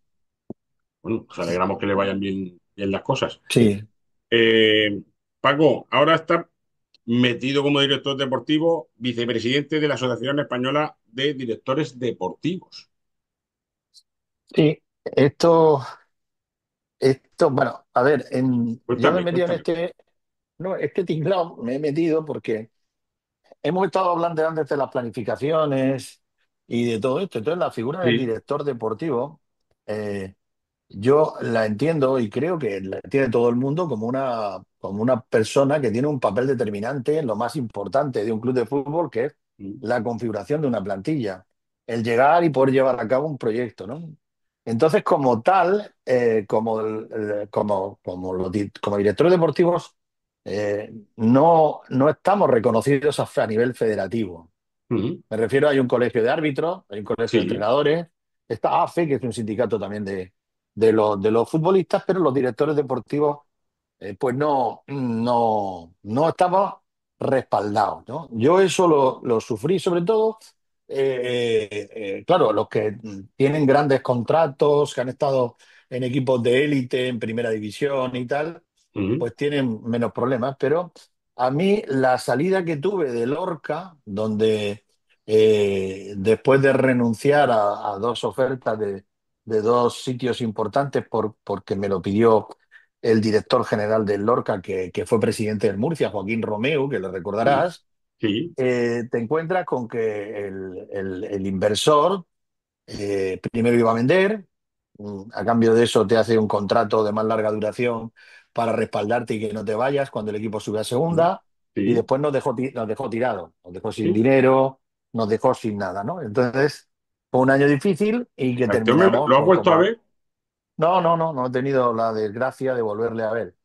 Bueno, nos alegramos que le vayan bien, bien las cosas. sí, Eh, Paco, ahora está metido como director deportivo, vicepresidente de la Asociación Española de Directores Deportivos. sí. Bueno, a ver, yo me he Cuéntame, metido en cuéntame. no, este tinglado me he metido porque hemos estado hablando antes de las planificaciones y de todo esto. Entonces, la figura del Sí. director deportivo, eh, yo la entiendo y creo que la entiende todo el mundo como una persona que tiene un papel determinante en lo más importante de un club de fútbol, que es Mm, la configuración de una plantilla, el llegar y poder llevar a cabo un proyecto, ¿no? Entonces, como tal, como directores deportivos, no estamos reconocidos a nivel federativo. mm, Me refiero, hay un colegio de árbitros, hay un colegio de sí. entrenadores, está AFE, que es un sindicato también de los futbolistas, pero los directores deportivos, pues no estamos respaldados, ¿no? Yo eso lo sufrí sobre todo, claro, los que tienen grandes contratos, que han estado en equipos de élite, en primera división y tal, Mm, pues tienen menos problemas, pero a mí la salida que tuve de Lorca, donde después de renunciar a dos ofertas de dos sitios importantes porque me lo pidió el director general del Lorca, que fue presidente del Murcia, Joaquín Romeu, que lo mm, recordarás, sí. te encuentras con que el inversor primero iba a vender, a cambio de eso te hace un contrato de más larga duración para respaldarte y que no te vayas cuando el equipo sube a Mm, segunda, y sí. después nos dejó tirados, nos dejó sin Sí. dinero, nos dejó sin nada, ¿no? Entonces, fue un año difícil y que ¿A este hombre terminamos lo has con vuelto a como... ver? No he tenido la desgracia de volverle a ver.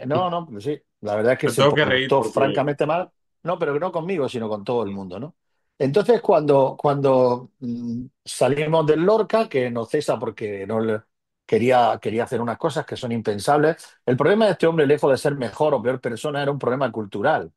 No, pues sí, la verdad es que Me se tengo que reír portó porque... francamente mal, no, pero no conmigo, sino con todo el mundo, ¿no? Entonces, cuando salimos del Lorca, que nos cesa porque quería hacer unas cosas que son impensables, el problema de este hombre, lejos de ser mejor o peor persona, era un problema cultural.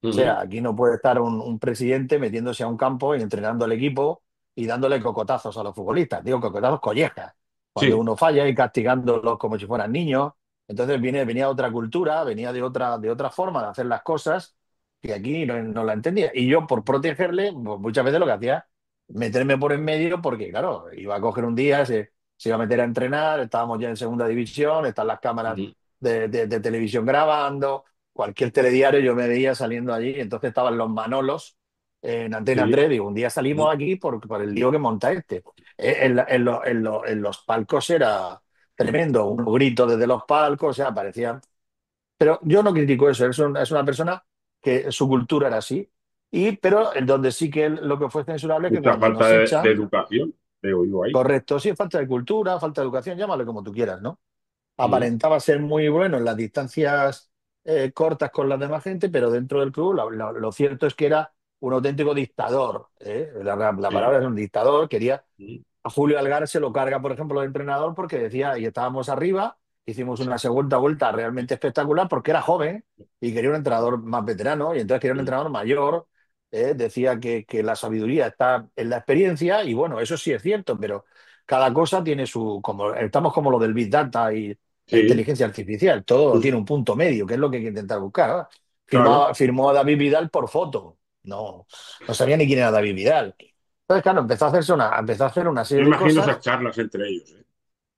O Mm, sea, aquí no puede estar un presidente metiéndose a un campo y entrenando al equipo y dándole cocotazos a los futbolistas. Digo, cocotazos collejas. Cuando sí. uno falla y castigándolos como si fueran niños. Entonces venía de otra cultura, venía de otra forma de hacer las cosas que aquí no la entendía. Y yo, por protegerle, pues, muchas veces lo que hacía, meterme por en medio porque, claro, iba a coger un día, se iba a meter a entrenar, estábamos ya en segunda división, están las cámaras Mm, de televisión grabando, cualquier telediario yo me veía saliendo allí, entonces estaban los Manolos en Antena sí. 3, digo, un día Mm, salimos aquí por el lío que monta este. En los palcos era tremendo, un grito desde los palcos, o sea, parecía... Pero yo no critico eso, es una persona que su cultura era así, pero en donde sí que lo que fue censurable es que mucha cuando falta nos de echan, educación, veo yo ahí. correcto, sí, falta de cultura, falta de educación, llámalo como tú quieras, ¿no? Mm, Aparentaba ser muy bueno en las distancias cortas con la demás gente, pero dentro del club lo cierto es que era un auténtico dictador. La sí. palabra es un dictador, quería Mm, a Julio Algar se lo carga, por ejemplo, el entrenador porque decía, y estábamos arriba, hicimos una segunda vuelta realmente espectacular porque era joven y quería un entrenador más veterano y entonces quería un mm, entrenador mayor. Decía que la sabiduría está en la experiencia y bueno, eso sí es cierto, pero cada cosa tiene estamos como lo del Big Data y la sí. inteligencia artificial, todo Mm, tiene un punto medio, que es lo que hay que intentar buscar, ¿no? claro. Firmó a David Vidal por foto, no sabía ni quién era David Vidal. Entonces, claro, empezó a hacer una Me serie de imagino esas cosas. charlas entre ellos, ¿eh?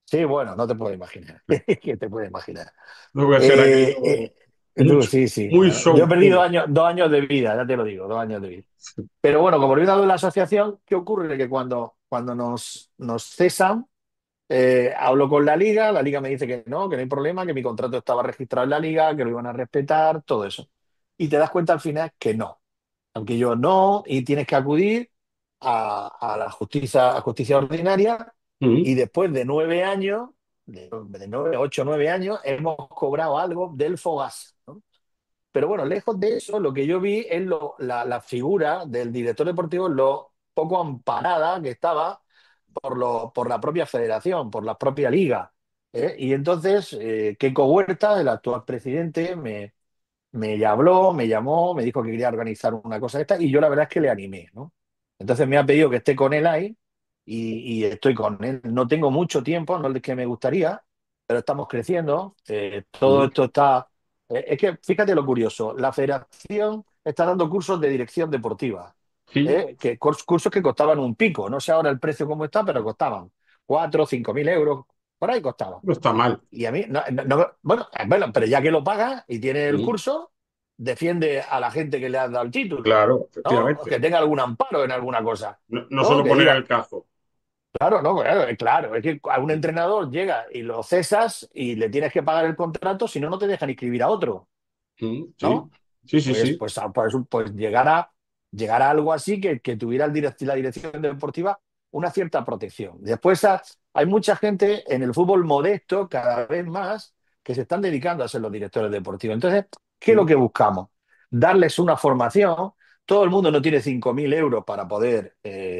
Sí, bueno, no te puedo imaginar. ¿Qué te puedes imaginar? Debe ser Eh, aquello tú, mucho, sí, sí. muy Yo he show perdido todo. 2 años de vida, ya te lo digo, 2 años de vida. Pero bueno, como olvidado de la asociación, ¿qué ocurre? Que cuando nos cesan, hablo con la liga me dice que no hay problema, que mi contrato estaba registrado en la liga, que lo iban a respetar, todo eso. Y te das cuenta al final que no. Aunque yo no, y tienes que acudir a la justicia ordinaria, Mm, y después de 9 años, de 8 o 9 años, hemos cobrado algo del Fogasa, ¿no? Pero bueno, lejos de eso, lo que yo vi es la figura del director deportivo, lo poco amparada que estaba, por la propia federación, por la propia liga. Y entonces, Keiko Huerta, el actual presidente, me habló, me llamó, me dijo que quería organizar una cosa de esta y yo la verdad es que le animé, ¿no? Entonces me ha pedido que esté con él ahí y estoy con él. No tengo mucho tiempo, no es que me gustaría, pero estamos creciendo. Todo Mm. esto está... es que fíjate lo curioso, la federación está dando cursos de dirección deportiva, Sí, cursos que costaban un pico. No sé ahora el precio cómo está, pero costaban 4 o 5 mil euros, por ahí costaban. no está mal. Y a mí, bueno, pero ya que lo paga y tiene el Mm. curso, defiende a la gente que le ha dado el título, Claro, ¿no? Que efectivamente. tenga algún amparo en alguna cosa, No, no ¿no? solo Que poner diga, el cazo. claro, no, claro, claro, es que a un entrenador llega y lo cesas y le tienes que pagar el contrato, si no, no te dejan inscribir a otro, Mm. Sí, ¿no? sí, sí, Pues, sí. pues, pues llegar a algo así que tuviera la dirección deportiva una cierta protección. Después hay mucha gente en el fútbol modesto, cada vez más, que se están dedicando a ser los directores deportivos. Entonces, ¿qué es lo Mm. que buscamos? Darles una formación. Todo el mundo no tiene 5.000 euros para poder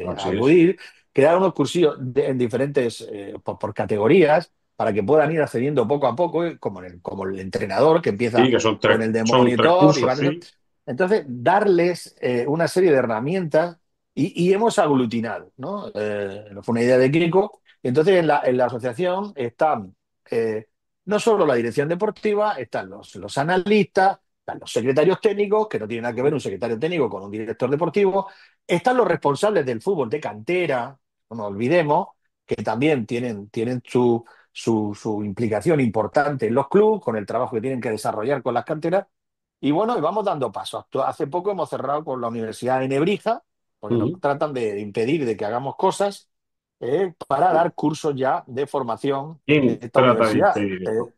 Así es. acudir, crear unos cursillos en diferentes, por categorías, para que puedan ir accediendo poco a poco, como el entrenador que Sí, empieza que con el de son tres monitor y cursos, van. sí. Entonces, darles una serie de herramientas y hemos aglutinado, ¿no? Fue una idea de Kiko. Entonces, en la asociación están no solo la dirección deportiva, están los analistas, están los secretarios técnicos, que no tiene nada que ver un secretario técnico con un director deportivo, están los responsables del fútbol de cantera, no nos olvidemos, que también tienen su implicación importante en los clubes, con el trabajo que tienen que desarrollar con las canteras. Y bueno, y vamos dando pasos. Hace poco hemos cerrado con la Universidad de Nebrija, porque nos Mm. tratan de impedir de que hagamos cosas, para dar cursos ya de formación en ¿Quién esta trata de universidad. impedir eso,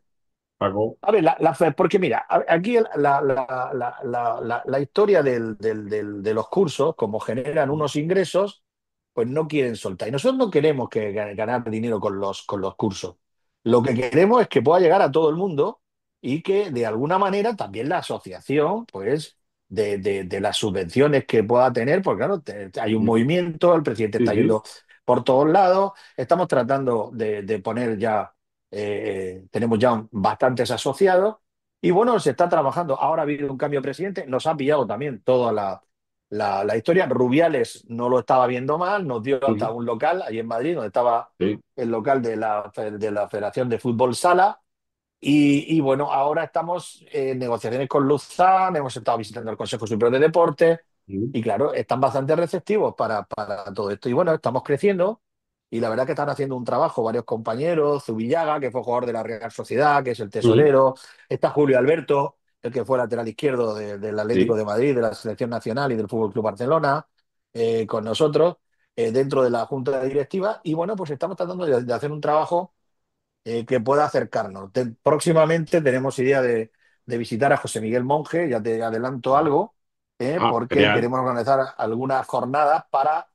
Paco? A ver, porque mira, aquí la historia de los cursos, como generan unos ingresos, pues no quieren soltar. Y nosotros no queremos ganar dinero con los cursos. Lo que queremos es que pueda llegar a todo el mundo y que de alguna manera también la asociación, pues, de las subvenciones que pueda tener, porque claro, hay un Mm. movimiento, el presidente Sí, está sí. yendo por todos lados, estamos tratando de poner ya tenemos ya bastantes asociados y bueno, se está trabajando. Ahora ha habido un cambio de presidente, nos ha pillado también toda la historia. Rubiales no lo estaba viendo mal, nos dio hasta Mm. un local ahí en Madrid, donde estaba Sí. el local de la Federación de Fútbol Sala. Y bueno, ahora estamos en negociaciones con Luzán, hemos estado visitando el Consejo Superior de Deportes Mm. y claro, están bastante receptivos para todo esto. Y bueno, estamos creciendo y la verdad que están haciendo un trabajo varios compañeros, Zubillaga, que fue jugador de la Real Sociedad, que es el Mm. tesorero, está Julio Alberto, el que fue lateral izquierdo del Atlético Sí. de Madrid, de la Selección Nacional y del Fútbol Club Barcelona, con nosotros dentro de la Junta Directiva. Y bueno, pues estamos tratando de hacer un trabajo que pueda acercarnos. Próximamente tenemos idea de visitar a José Miguel Monje, ya te adelanto algo, Ah, porque genial. queremos organizar algunas jornadas para,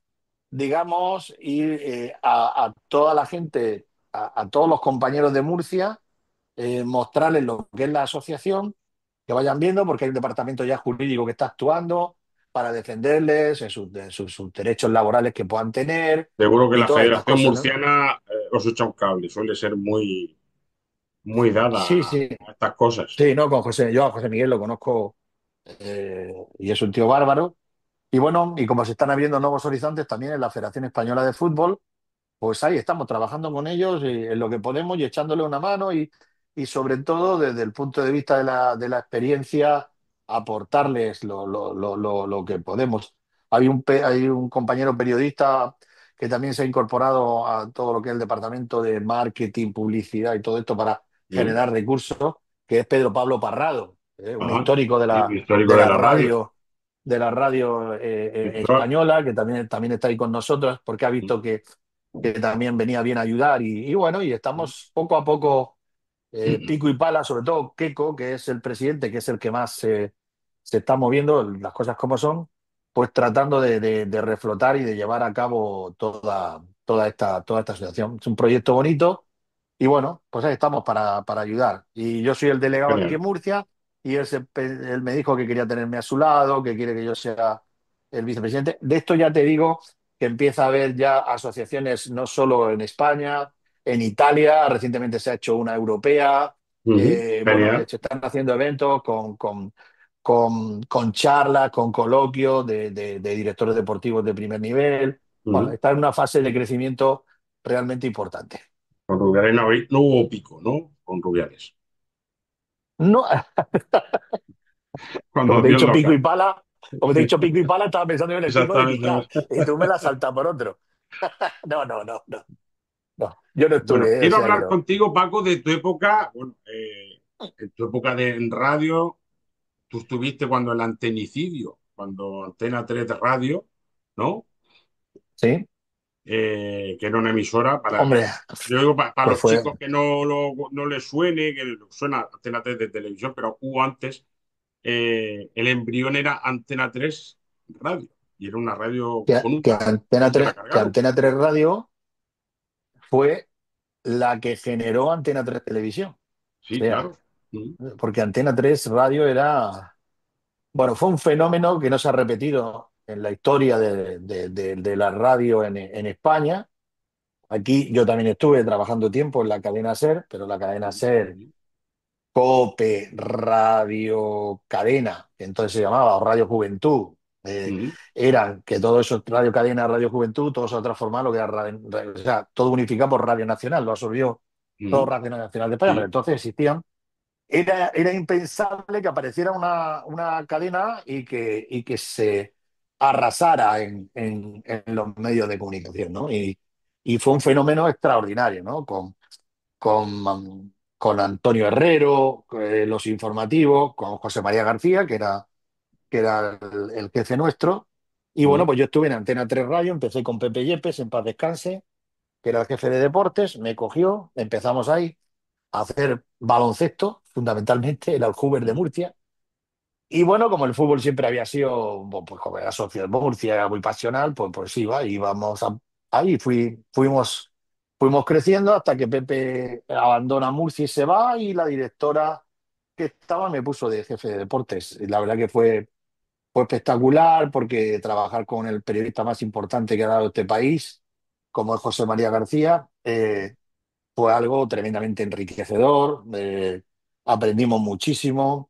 digamos, ir a toda la gente, a todos los compañeros de Murcia, mostrarles lo que es la asociación, que vayan viendo, porque hay un departamento ya jurídico que está actuando para defenderles sus derechos laborales que puedan tener Seguro que y la todas estas Federación cosas, ¿no? Murciana os echa un cable. Suele ser muy, muy dada Sí, sí, a estas cosas. sí, no, yo a José Miguel lo conozco y es un tío bárbaro. Y bueno, y como se están abriendo nuevos horizontes también en la Federación Española de Fútbol, pues ahí estamos trabajando con ellos en lo que podemos y echándole una mano y sobre todo desde el punto de vista de la experiencia, aportarles lo que podemos. Hay un compañero periodista que también se ha incorporado a todo lo que es el departamento de marketing, publicidad y todo esto para Mm. generar recursos, que es Pedro Pablo Parrado, un Ajá. histórico Sí, histórico de de la la radio. radio Habitual. española, que también está ahí con nosotros, porque ha Mm. visto que también venía bien a ayudar y bueno, y estamos poco a poco, pico y pala, sobre todo Keiko, que es el presidente, que es el que más se está moviendo, las cosas como son, pues tratando de reflotar y de llevar a cabo toda esta situación. Es un proyecto bonito y bueno, pues ahí estamos para ayudar. Y yo soy el delegado aquí Genial. en Murcia y él me dijo que quería tenerme a su lado, que quiere que yo sea el vicepresidente. De esto ya te digo que empieza a haber ya asociaciones no solo en España, en Italia, recientemente se ha hecho una europea. Ujú. Bueno, Genial. se están haciendo eventos con charlas, con coloquios de directores deportivos de primer nivel. Bueno, Ujú. está en una fase de crecimiento realmente importante. Con Rubiales no hubo pico, ¿no? Con Rubiales. No, Cuando como te he dio el dicho pico y local. pala, como te he dicho pico y pala, estaba pensando en el pico de Exactamente. picar y tú me la saltas por otro. No, no, no, no, no. Yo no Bueno, estuve, o quiero sea que hablar no. contigo, Paco, de tu época, bueno, en tu época en radio. Tú estuviste cuando el antenicidio, cuando Antena 3 de radio, ¿no? Sí, Que era una emisora para, hombre, yo digo, para pues los fue. chicos que no les suene, que suena Antena 3 de televisión, pero hubo antes, el embrión era Antena 3 radio, y era una radio cojonuda, ultra Que cargado. Antena 3 Radio fue la que generó Antena 3 Televisión. O Sí, sea, claro. Mm, porque Antena 3 Radio era, bueno, fue un fenómeno que no se ha repetido en la historia de la radio en España. Aquí yo también estuve trabajando tiempo en la cadena SER, pero la cadena mm, SER, mm, COPE, Radio Cadena, que entonces se llamaba, o Radio Juventud, mm, eran que todo eso, Radio Cadena, Radio Juventud, todo se ha transformado en lo que era o sea, todo unificado por Radio Nacional, lo absorbió todo mm, Radio Nacional de España, pero sí, entonces existían. Era impensable que apareciera una cadena y que se arrasara en los medios de comunicación, ¿no? Y fue un fenómeno extraordinario, ¿no? Con Antonio Herrero, los informativos, con José María García, que era el jefe nuestro. Y bueno, mm, pues yo estuve en Antena 3 Radio, empecé con Pepe Yepes, en paz descanse, que era el jefe de deportes, me cogió, empezamos ahí a hacer baloncesto, fundamentalmente, el Aljuber de mm, Murcia. Y bueno, como el fútbol siempre había sido, bueno, pues como era socio de Murcia, era muy pasional, pues íbamos ahí, fuimos creciendo hasta que Pepe abandona Murcia y se va y la directora que estaba me puso de jefe de deportes. Y la verdad que fue espectacular porque trabajar con el periodista más importante que ha dado este país, como es José María García, fue algo tremendamente enriquecedor. Aprendimos muchísimo.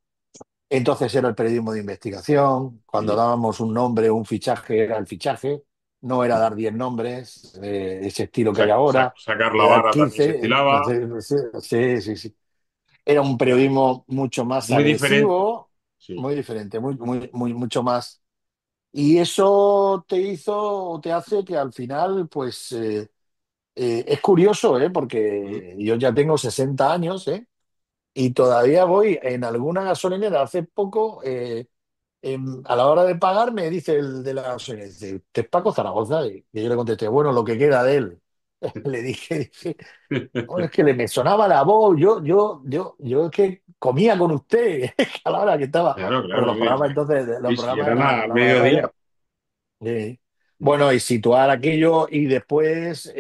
Entonces era el periodismo de investigación. Cuando sí. dábamos un nombre o un fichaje, era el fichaje. No era dar 10 nombres, ese estilo que hay ahora, Sacar la de dar vara también se 15. estilaba. Sí, sí, sí. Era un Era periodismo mucho más muy diferente. agresivo, Sí. muy diferente, mucho más. Y eso te hizo, o te hace que al final, pues, es curioso, ¿eh? Mm, Porque yo ya tengo 60 años, ¿eh? Y todavía voy en alguna gasolinera. Hace poco, a la hora de pagar, me dice el de la gasolinera, dice, ¿usted es Paco Zaragoza? Y yo le contesté, bueno, lo que queda de él. Le dije, "Oh, es que me sonaba la voz, yo es que comía con usted a la hora que estaba, Claro, porque claro. los programas entonces, los Y si programas eran eran a programas de mediodía. radio. Sí. Bueno, y situar aquello y después,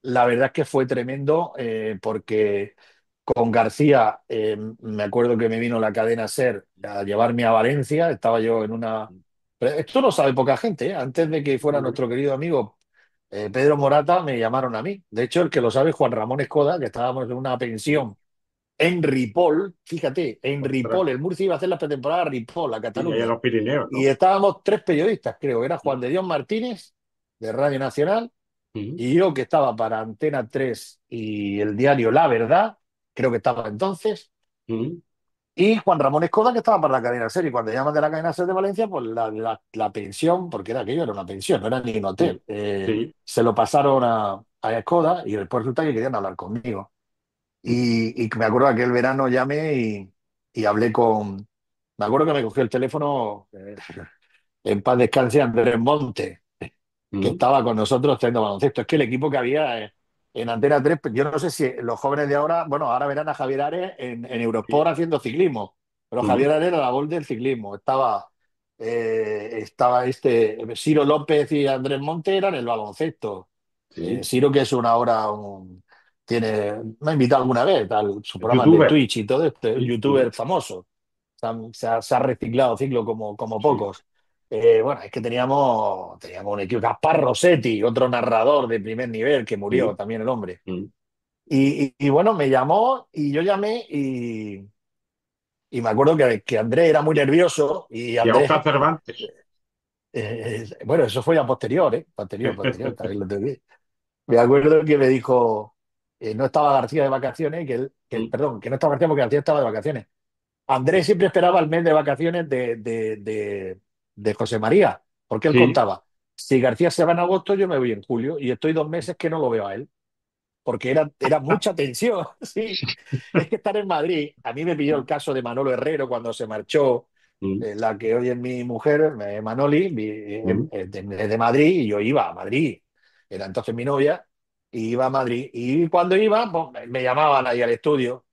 la verdad es que fue tremendo, porque con García, me acuerdo que me vino la cadena SER a llevarme a Valencia, estaba yo en una. Pero esto lo sabe poca gente, ¿eh? Antes de que fuera nuestro querido amigo Pedro Morata, me llamaron a mí. De hecho, el que lo sabe es Juan Ramón Escoda, que estábamos en una pensión en Ripoll, fíjate, en Ostras. Ripoll, el Murcia iba a hacer la pretemporada a Ripoll, a Sí, ahí en Cataluña. los Pirineos, Y ¿no? estábamos tres periodistas, creo. Era Juan de Dios Martínez, de Radio Nacional, Ujú, y yo que estaba para Antena 3 y el diario La Verdad, creo que estaba entonces, ujú, y Juan Ramón Escoda, que estaba para la cadena SER. Y cuando llaman de la cadena SER de Valencia, pues la pensión, porque era aquello, era una pensión, no era ni un ujú. hotel, Sí. se lo pasaron a Escoda y después resulta que querían hablar conmigo. Y me acuerdo que aquel verano llamé y hablé con. Me acuerdo que me cogió el teléfono, en paz descanse, Andrés Monte, que Ujú, estaba con nosotros haciendo baloncesto. Es que el equipo que había, en Antena 3, pues yo no sé si los jóvenes de ahora, bueno, ahora verán a Javier Ares en sí. Eurosport haciendo ciclismo, pero Ujú, Javier Ares era la voz del ciclismo. Estaba Ciro López y Andrés Monte eran el baloncesto. sí. Ciro, que es una hora, me ha invitado alguna vez a su Es programa de youtuber. Twitch y todo esto, un Sí. youtuber famoso. Se ha reciclado ciclo como Sí. pocos. Bueno, es que teníamos un equipo, Gaspar Rossetti, otro narrador de primer nivel que murió Mm, también el hombre. mm. Y bueno, me llamó y yo llamé y me acuerdo que Andrés era muy nervioso y Y a Oscar Andrés, Cervantes. bueno, eso fue a posterior, ¿eh? Posterior, también lo tengo que- Me acuerdo que me dijo, no estaba García de vacaciones, Mm, perdón, que no estaba García porque García estaba de vacaciones. Andrés siempre esperaba el mes de vacaciones de José María, porque él sí. contaba, si García se va en agosto, yo me voy en julio y estoy 2 meses que no lo veo a él, porque era mucha tensión, sí. Es que estar en Madrid, a mí me pilló el caso de Manolo Herrero cuando se marchó, Mm, la que hoy es mi mujer, Manoli, mm, de Madrid, y yo iba a Madrid, era entonces mi novia, y iba a Madrid, y cuando iba, pues, me llamaban ahí al estudio.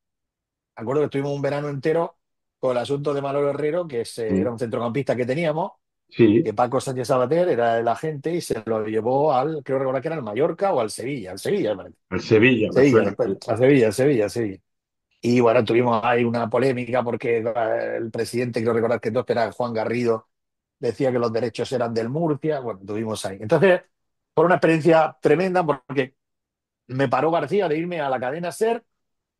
Me acuerdo que estuvimos un verano entero con el asunto de Manolo Herrero, era mm. un centrocampista que teníamos, Sí, que Paco Sánchez Sabater era el agente y se lo llevó creo recordar que era al Mallorca o al Sevilla, me parece. el Sevilla me Sevilla, suena. después, a Sevilla, a Sevilla, a Sevilla. Y bueno, tuvimos ahí una polémica porque el presidente, creo recordar que entonces era Juan Garrido, decía que los derechos eran del Murcia. Bueno, tuvimos ahí. Entonces, fue una experiencia tremenda porque me paró García de irme a la cadena SER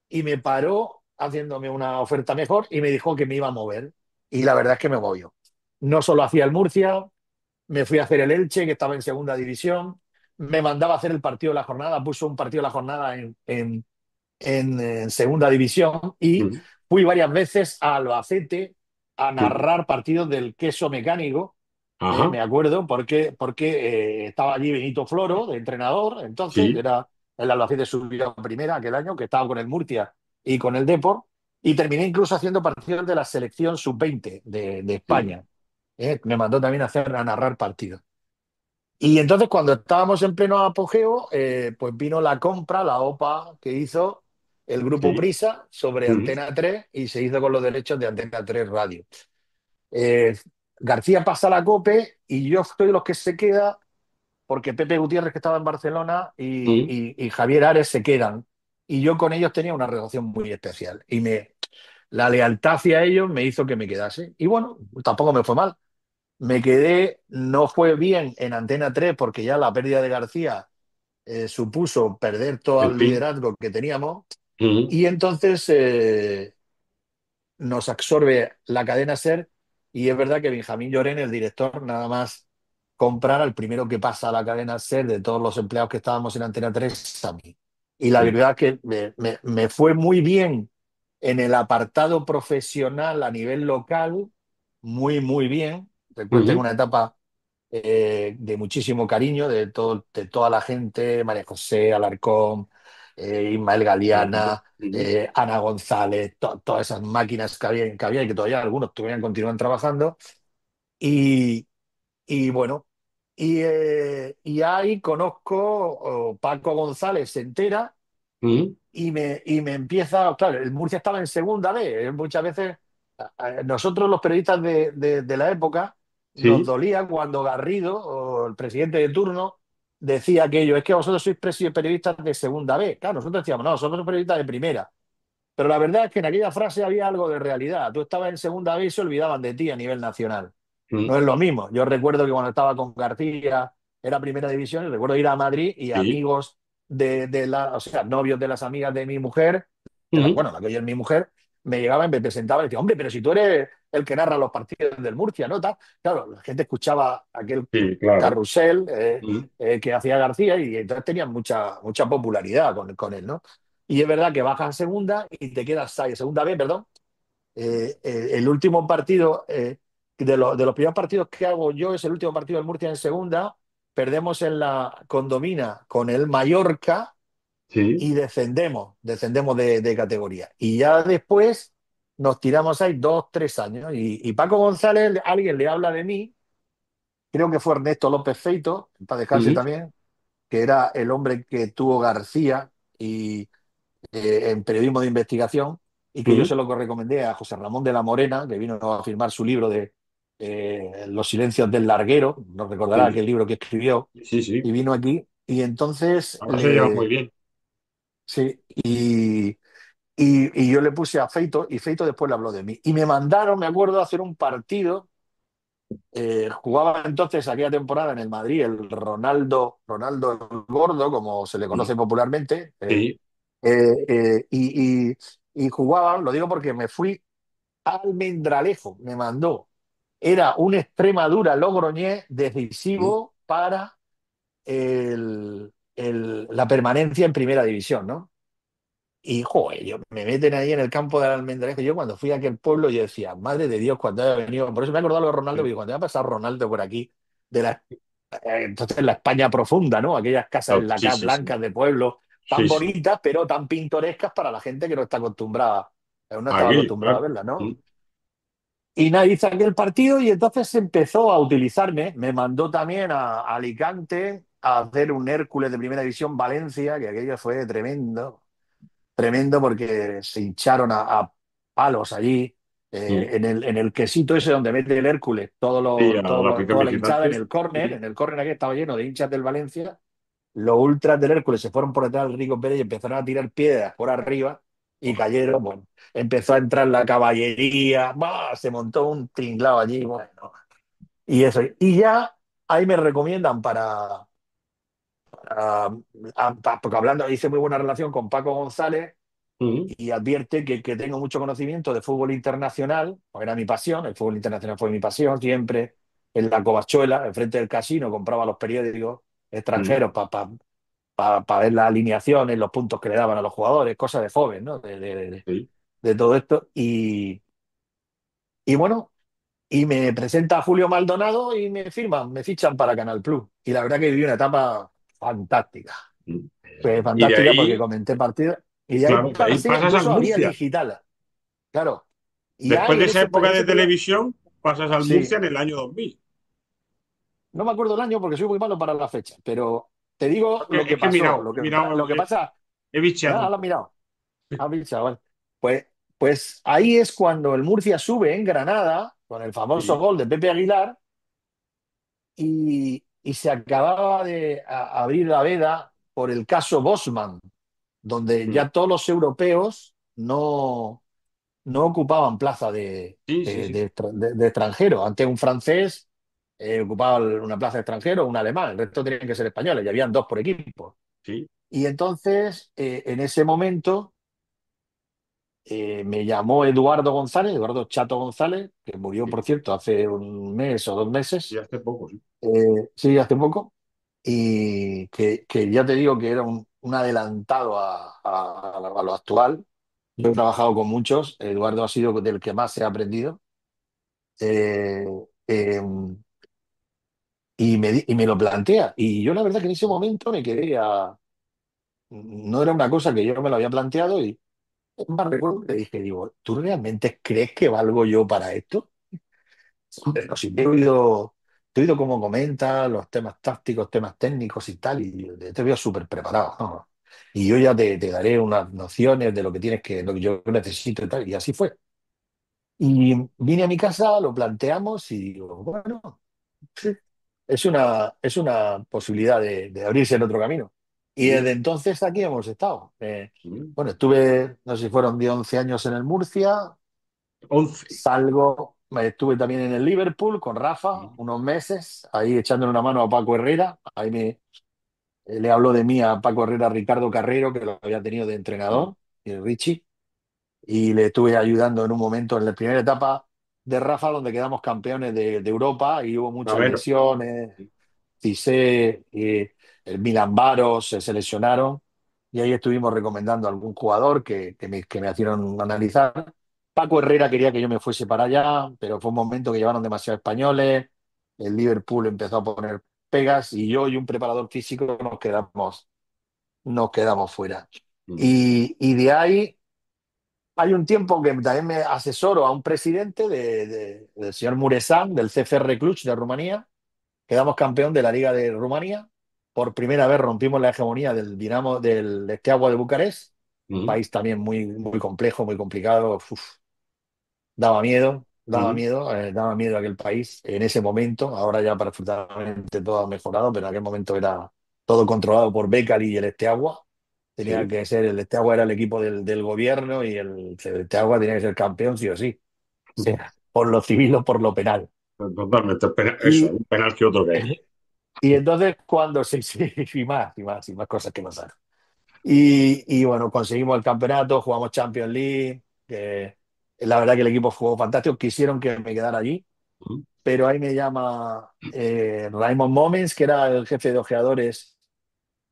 y me paró haciéndome una oferta mejor y me dijo que me iba a mover. Y la verdad es que me movió. No solo hacía el Murcia, me fui a hacer el Elche, que estaba en segunda división, me mandaba a hacer el partido de la jornada, puso un partido de la jornada en segunda división y Mm, fui varias veces a Albacete a mm. narrar partidos del queso mecánico. Ajá, Me acuerdo porque estaba allí Benito Floro de entrenador, entonces sí. era el Albacete subió a primera aquel año, que estaba con el Murcia y con el Depor, y terminé incluso haciendo partidos de la selección sub-20 de Mm, España. Me mandó también a narrar partidos. Y entonces cuando estábamos en pleno apogeo, pues vino la compra, la OPA que hizo el grupo sí. Prisa sobre Mm, Antena 3 y se hizo con los derechos de Antena 3 Radio. Eh, García pasa la COPE y yo soy los que se queda porque Pepe Gutiérrez, que estaba en Barcelona, mm, y Javier Ares se quedan. Y yo con ellos tenía una relación muy especial. La lealtad hacia ellos me hizo que me quedase. Y bueno, tampoco me fue mal. Me quedé, no fue bien en Antena 3 porque ya la pérdida de García supuso perder todo en el fin. liderazgo que teníamos. Mm, Y entonces nos absorbe la cadena SER y es verdad que Benjamín Llorén, el director, nada más comprar al primero que pasa a la cadena SER de todos los empleados que estábamos en Antena 3 a mí. Y la mm, verdad que me fue muy bien en el apartado profesional a nivel local, muy, muy bien. Después tengo mm, una etapa de muchísimo cariño de toda la gente, María José Alarcón, Ismael mm, Galeana, mm, Ana González, todas esas máquinas que había y que todavía algunos todavía continúan trabajando. Y, y bueno, y ahí conozco, Paco González se entera mm. y me empieza, claro, el Murcia estaba en segunda B. Muchas veces nosotros los periodistas de la época nos Sí. dolía cuando Garrido, o el presidente de turno, decía aquello, es que vosotros sois periodistas de segunda B. Claro, nosotros decíamos, no, nosotros somos periodistas de primera. Pero la verdad es que en aquella frase había algo de realidad. Tú estabas en segunda B y se olvidaban de ti a nivel nacional. Mm, No es lo mismo. Yo recuerdo que cuando estaba con García era primera división y recuerdo ir a Madrid y sí. amigos o sea, novios de las amigas de mi mujer, Mm, bueno, la que hoy es mi mujer, me llegaban y me presentaban y decían, hombre, pero si tú eres el que narra los partidos del Murcia, ¿no? Claro, la gente escuchaba aquel sí, claro. carrusel Mm, que hacía García y entonces tenían mucha popularidad con él, ¿no? Y es verdad que bajas a segunda y te quedas ahí, segunda B, perdón. El último partido, de los primeros partidos que hago yo, es el último partido del Murcia en segunda. Perdemos en la condomina con el Mallorca sí. y descendemos de categoría. Y ya después nos tiramos ahí 2, 3 años. Y Paco González, alguien le habla de mí, creo que fue Ernesto López Feito, para dejarse Mm, también, que era el hombre que tuvo García en periodismo de investigación y que yo mm, se lo recomendé a José Ramón de la Morena, que vino a firmar su libro de Los silencios del larguero, nos recordará sí. aquel libro que escribió, Sí, sí. y vino aquí. Y entonces, Ahora se lleva muy bien. sí, y yo le puse a Feito y Feito después le habló de mí. Y me mandaron, me acuerdo, a hacer un partido Jugaba entonces aquella temporada en el Madrid el Ronaldo el Gordo, como se le Mm. conoce popularmente, Sí. y jugaba, lo digo porque me fui a Almendralejo, me mandó. Era un Extremadura Logroñés Mm. decisivo para la permanencia en primera división, ¿no? Y, joder, me meten ahí en el campo del Almendralejo. Yo cuando fui a aquel pueblo, yo decía, madre de Dios, cuando haya venido. Por eso me he acordado de Ronaldo, porque cuando haya pasado Ronaldo por aquí, de la, entonces la España profunda, ¿no? Aquellas casas Claro, en la sí, casa sí, sí. blancas de pueblo, tan Sí, sí. bonitas, pero tan pintorescas para la gente que no está acostumbrada, no estaba Aquello, acostumbrada a claro. verlas, ¿no? Mm. Y nada, hice aquel partido y entonces empezó a utilizarme. Me mandó también a Alicante a hacer un Hércules de Primera División Valencia, que aquello fue tremendo, tremendo porque se hincharon a palos allí, Mm. en el quesito ese donde mete el Hércules, Sí, a la afición toda la hinchada visitante. en Mm. el córner aquí estaba lleno de hinchas del Valencia. Los ultras del Hércules se fueron por detrás del Rico Pérez y empezaron a tirar piedras por arriba y Buah. cayeron. Bueno, empezó a entrar la caballería, ¡bah! Se montó un tinglado allí, bueno, y eso. Y ya ahí me recomiendan porque hablando, hice muy buena relación con Paco González Mm. y advierte que tengo mucho conocimiento de fútbol internacional, porque era mi pasión, el fútbol internacional fue mi pasión, siempre en la Covachuela, enfrente del casino, compraba los periódicos Mm. extranjeros para ver las alineaciones, los puntos que le daban a los jugadores, cosas de joven, ¿no? Sí. De todo esto. Y bueno, y me presenta a Julio Maldonado y me firman, me fichan para Canal Plus. Y la verdad que viví una etapa fantástica. Mm. Fue Y de fantástica porque ahí, comenté partidos y de ahí claro, de ahí pasé pasas al incluso a vía Murcia. digital. Claro. Y Después ahí de esa en época de ese periodo, televisión, pasas al Murcia sí, en el año 2000. no me acuerdo el año porque soy muy malo para la fecha, pero te digo lo Es que que pasó. he mirado, Lo que pasa, he bicheado nada, un lo has poco. mirado. Ah, bien, chaval. Pues, pues ahí es cuando el Murcia sube en Granada con el famoso Sí. gol de Pepe Aguilar y se acababa de abrir la veda por el caso Bosman, donde Mm. ya todos los europeos no ocupaban plaza Sí, sí, sí. de extranjero. Antes un francés ocupaba una plaza de extranjero, un alemán, el resto tenían que ser españoles, y habían dos por equipo. Sí. Y entonces, en ese momento me llamó Eduardo González, Eduardo Chato González, que murió, Sí. por cierto, hace un mes o dos Y meses, hace poco, sí. sí, hace poco, y que ya te digo que era un adelantado a lo actual. Yo he trabajado con muchos, Eduardo ha sido del que más he aprendido, eh, eh, y me lo plantea. Y yo la verdad que en ese momento me quedé no era una cosa que yo me lo había planteado y es más recuerdo que dije, digo, ¿tú realmente crees que valgo yo para esto? Hombre, no, si te he oído cómo comentas los temas tácticos, temas técnicos y tal, y te veo súper preparado, ¿no? Y yo ya te daré unas nociones de lo que tienes lo que yo necesito y tal, y así fue. Y vine a mi casa, lo planteamos y digo, bueno, sí, es una posibilidad de abrirse en otro camino. Y Mm. desde entonces aquí hemos estado. Mm. Bueno, estuve, no sé si fueron 10 11 años en el Murcia. 11. Salgo, estuve también en el Liverpool con Rafa Mm. unos meses, ahí echándole una mano a Paco Herrera. Le hablo de mí a Paco Herrera, Ricardo Carrero, que lo había tenido de Mm. entrenador, y el Richie, y le estuve ayudando en un momento en la primera etapa de Rafa, donde quedamos campeones de Europa y hubo A muchas ver. lesiones. Cissé y el Milan Baros se seleccionaron y ahí estuvimos recomendando a algún jugador que me hicieron analizar. Paco Herrera quería que yo me fuese para allá, pero fue un momento que llevaron demasiados españoles, el Liverpool empezó a poner pegas y yo y un preparador físico nos quedamos fuera. Mm. Y de ahí hay un tiempo que también me asesoro a un presidente del señor Muresan, del CFR Cluj de Rumanía. Quedamos campeón de la Liga de Rumanía. Por primera vez rompimos la hegemonía del Dinamo del Steaua de Bucarest, un Mm. país también muy, muy complejo, muy complicado. Uf, Mm. daba miedo aquel país en ese momento. Ahora ya afortunadamente todo ha mejorado, pero en aquel momento era todo controlado por Becali y el Steaua. Tenía Sí. que ser, el Steaua era el equipo del gobierno y el Steaua tenía que ser campeón sí o sí, sea por lo civil o por lo penal. Totalmente. Eso, Y, un penal que otro que hay. y entonces cuando sí, sí, y más cosas que pasaron. Y bueno, conseguimos el campeonato, jugamos Champions League, que la verdad que el equipo jugó fantástico, quisieron que me quedara allí, Ujú. pero ahí me llama Raymond Momens, que era el jefe de ojeadores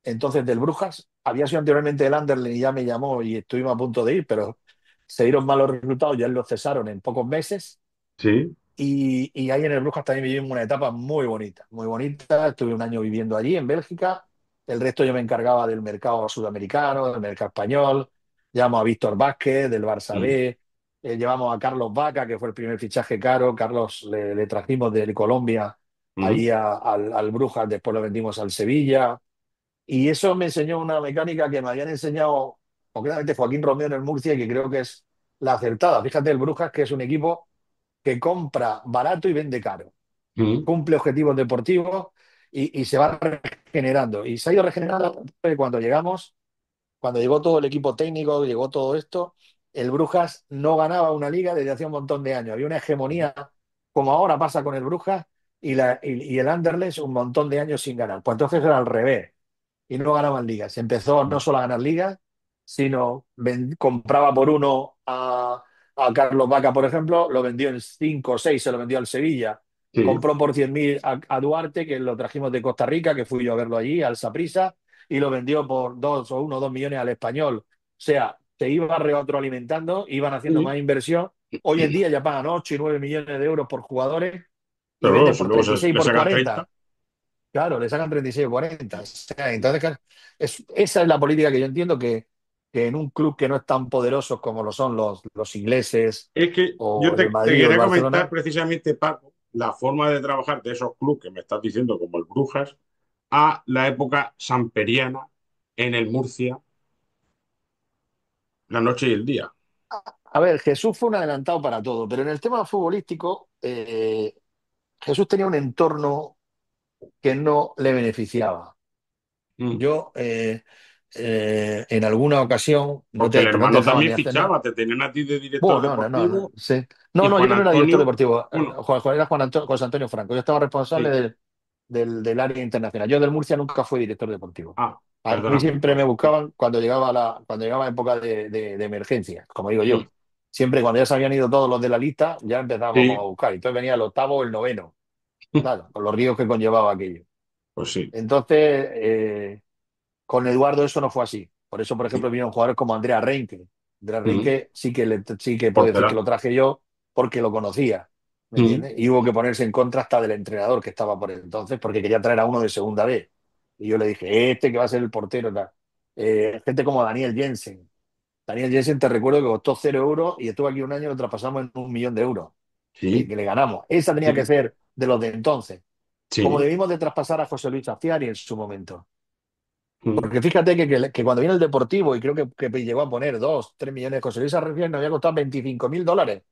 entonces del Brujas, había sido anteriormente del Anderlecht y ya me llamó y estuvimos a punto de ir, pero se dieron malos resultados, ya lo cesaron en pocos meses. Sí. Y ahí en el Brujas también vivimos una etapa muy bonita, muy bonita. Estuve un año viviendo allí en Bélgica. El resto yo me encargaba del mercado sudamericano, del mercado español. Llevamos a Víctor Vázquez del Barça Mm, B. Llevamos a Carlos Vaca, que fue el primer fichaje caro. Carlos le trajimos de Colombia mm, ahí al Brujas, después lo vendimos al Sevilla. Y eso me enseñó una mecánica que me habían enseñado concretamente Joaquín Romeo en el Murcia y que creo que es la acertada. Fíjate, el Brujas, que es un equipo que compra barato y vende caro, mm, cumple objetivos deportivos y se va regenerando. Y se ha ido regenerando cuando llegamos, cuando llegó todo el equipo técnico, llegó todo esto, el Brujas no ganaba una liga desde hace un montón de años. Había una hegemonía, como ahora pasa con el Brujas, y el Anderlecht un montón de años sin ganar. Pues entonces era al revés y no ganaban ligas. Empezó no solo a ganar ligas, sino compraba por uno a Carlos Vaca, por ejemplo, lo vendió en 5 o 6, se lo vendió al Sevilla. sí. Compró por 100.000 a Duarte, que lo trajimos de Costa Rica, que fui yo a verlo allí, al Saprissa, y lo vendió por 2 o 2 millones al Español. O sea, se iba retroalimentando, iban haciendo Sí. más inversión. Hoy en día ya pagan 8 y 9 millones de euros por jugadores y Pero luego, venden si por luego 36 le por sacas 30. 40. Claro, le sacan 36 o 40. O sea, entonces, claro, esa es la política que yo entiendo que en un club que no es tan poderoso como lo son los ingleses Es que yo o el te Madrid o el quería comentar Barcelona. precisamente, Paco, la forma de trabajar de esos clubes que me estás diciendo, como el Brujas, a la época samperiana en el Murcia, la noche y el día. A ver, Jesús fue un adelantado para todo, pero en el tema futbolístico, Jesús tenía un entorno que no le beneficiaba. Mm. Yo, en alguna ocasión, Porque el no te hermano dejaban ni también hacer nada. fichaba, te tenían a ti de director Bueno, no, deportivo sí. y No, yo Juan no era director Antonio, deportivo. bueno, Era José Antonio Franco. Yo estaba responsable sí. del área internacional. Yo del Murcia nunca fui director deportivo. Ah, A mí perdóname. siempre me buscaban cuando llegaba época de emergencia, como digo Mm. yo. Siempre cuando ya se habían ido todos los de la lista, ya empezábamos a Sí, buscar. Entonces venía el octavo o el noveno, claro, con los ríos que conllevaba aquello. pues sí. Entonces, con Eduardo eso no fue así. Por eso, por ejemplo, vinieron jugadores como Andrea Reinke. Andrea Mm. Reinke sí que puedo decir que lo Porterazo. traje yo porque lo conocía, ¿me Mm. entiendes? Y hubo que ponerse en contra hasta del entrenador que estaba por entonces porque quería traer a uno de segunda B. Y yo le dije, este que va a ser el portero, tal. Gente como Daniel Jensen. Daniel Jensen, te recuerdo que costó 0 euros y estuvo aquí un año y lo traspasamos en 1 millón de euros, Sí, que le ganamos. Esa tenía que sí, ser de los de entonces. Como sí. debimos de traspasar a José Luis Aciari en su momento. Mm. Porque fíjate que cuando viene el Deportivo, y creo que llegó a poner 2, 3 millones, José Luis Arrecife nos había costado 25.000 dólares.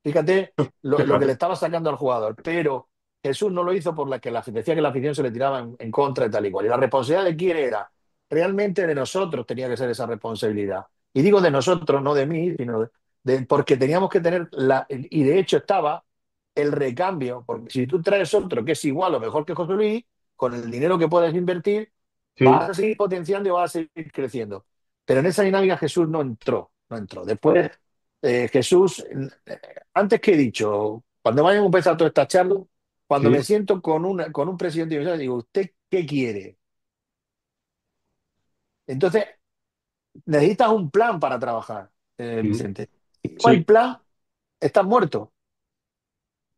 Fíjate lo que le Fíjate. estaba sacando al jugador. Pero Jesús no lo hizo por la que decía que la afición se le tiraba en contra y tal y cual. Y la responsabilidad de quién era. Realmente de nosotros tenía que ser esa responsabilidad. Y digo de nosotros, no de mí, sino porque teníamos que tener y de hecho estaba el recambio. Porque si tú traes otro que es igual o mejor que José Luis, con el dinero que puedes invertir, Sí, vas a seguir potenciando y vas a seguir creciendo. Pero en esa dinámica Jesús no entró, no entró. Después, Jesús, antes que he dicho, cuando vayan a empezar toda esta charla, cuando sí. me siento con un presidente de digo, ¿usted qué quiere? Entonces, necesitas un plan para trabajar, Mm. Vicente. Si no hay Sí, plan, estás muerto.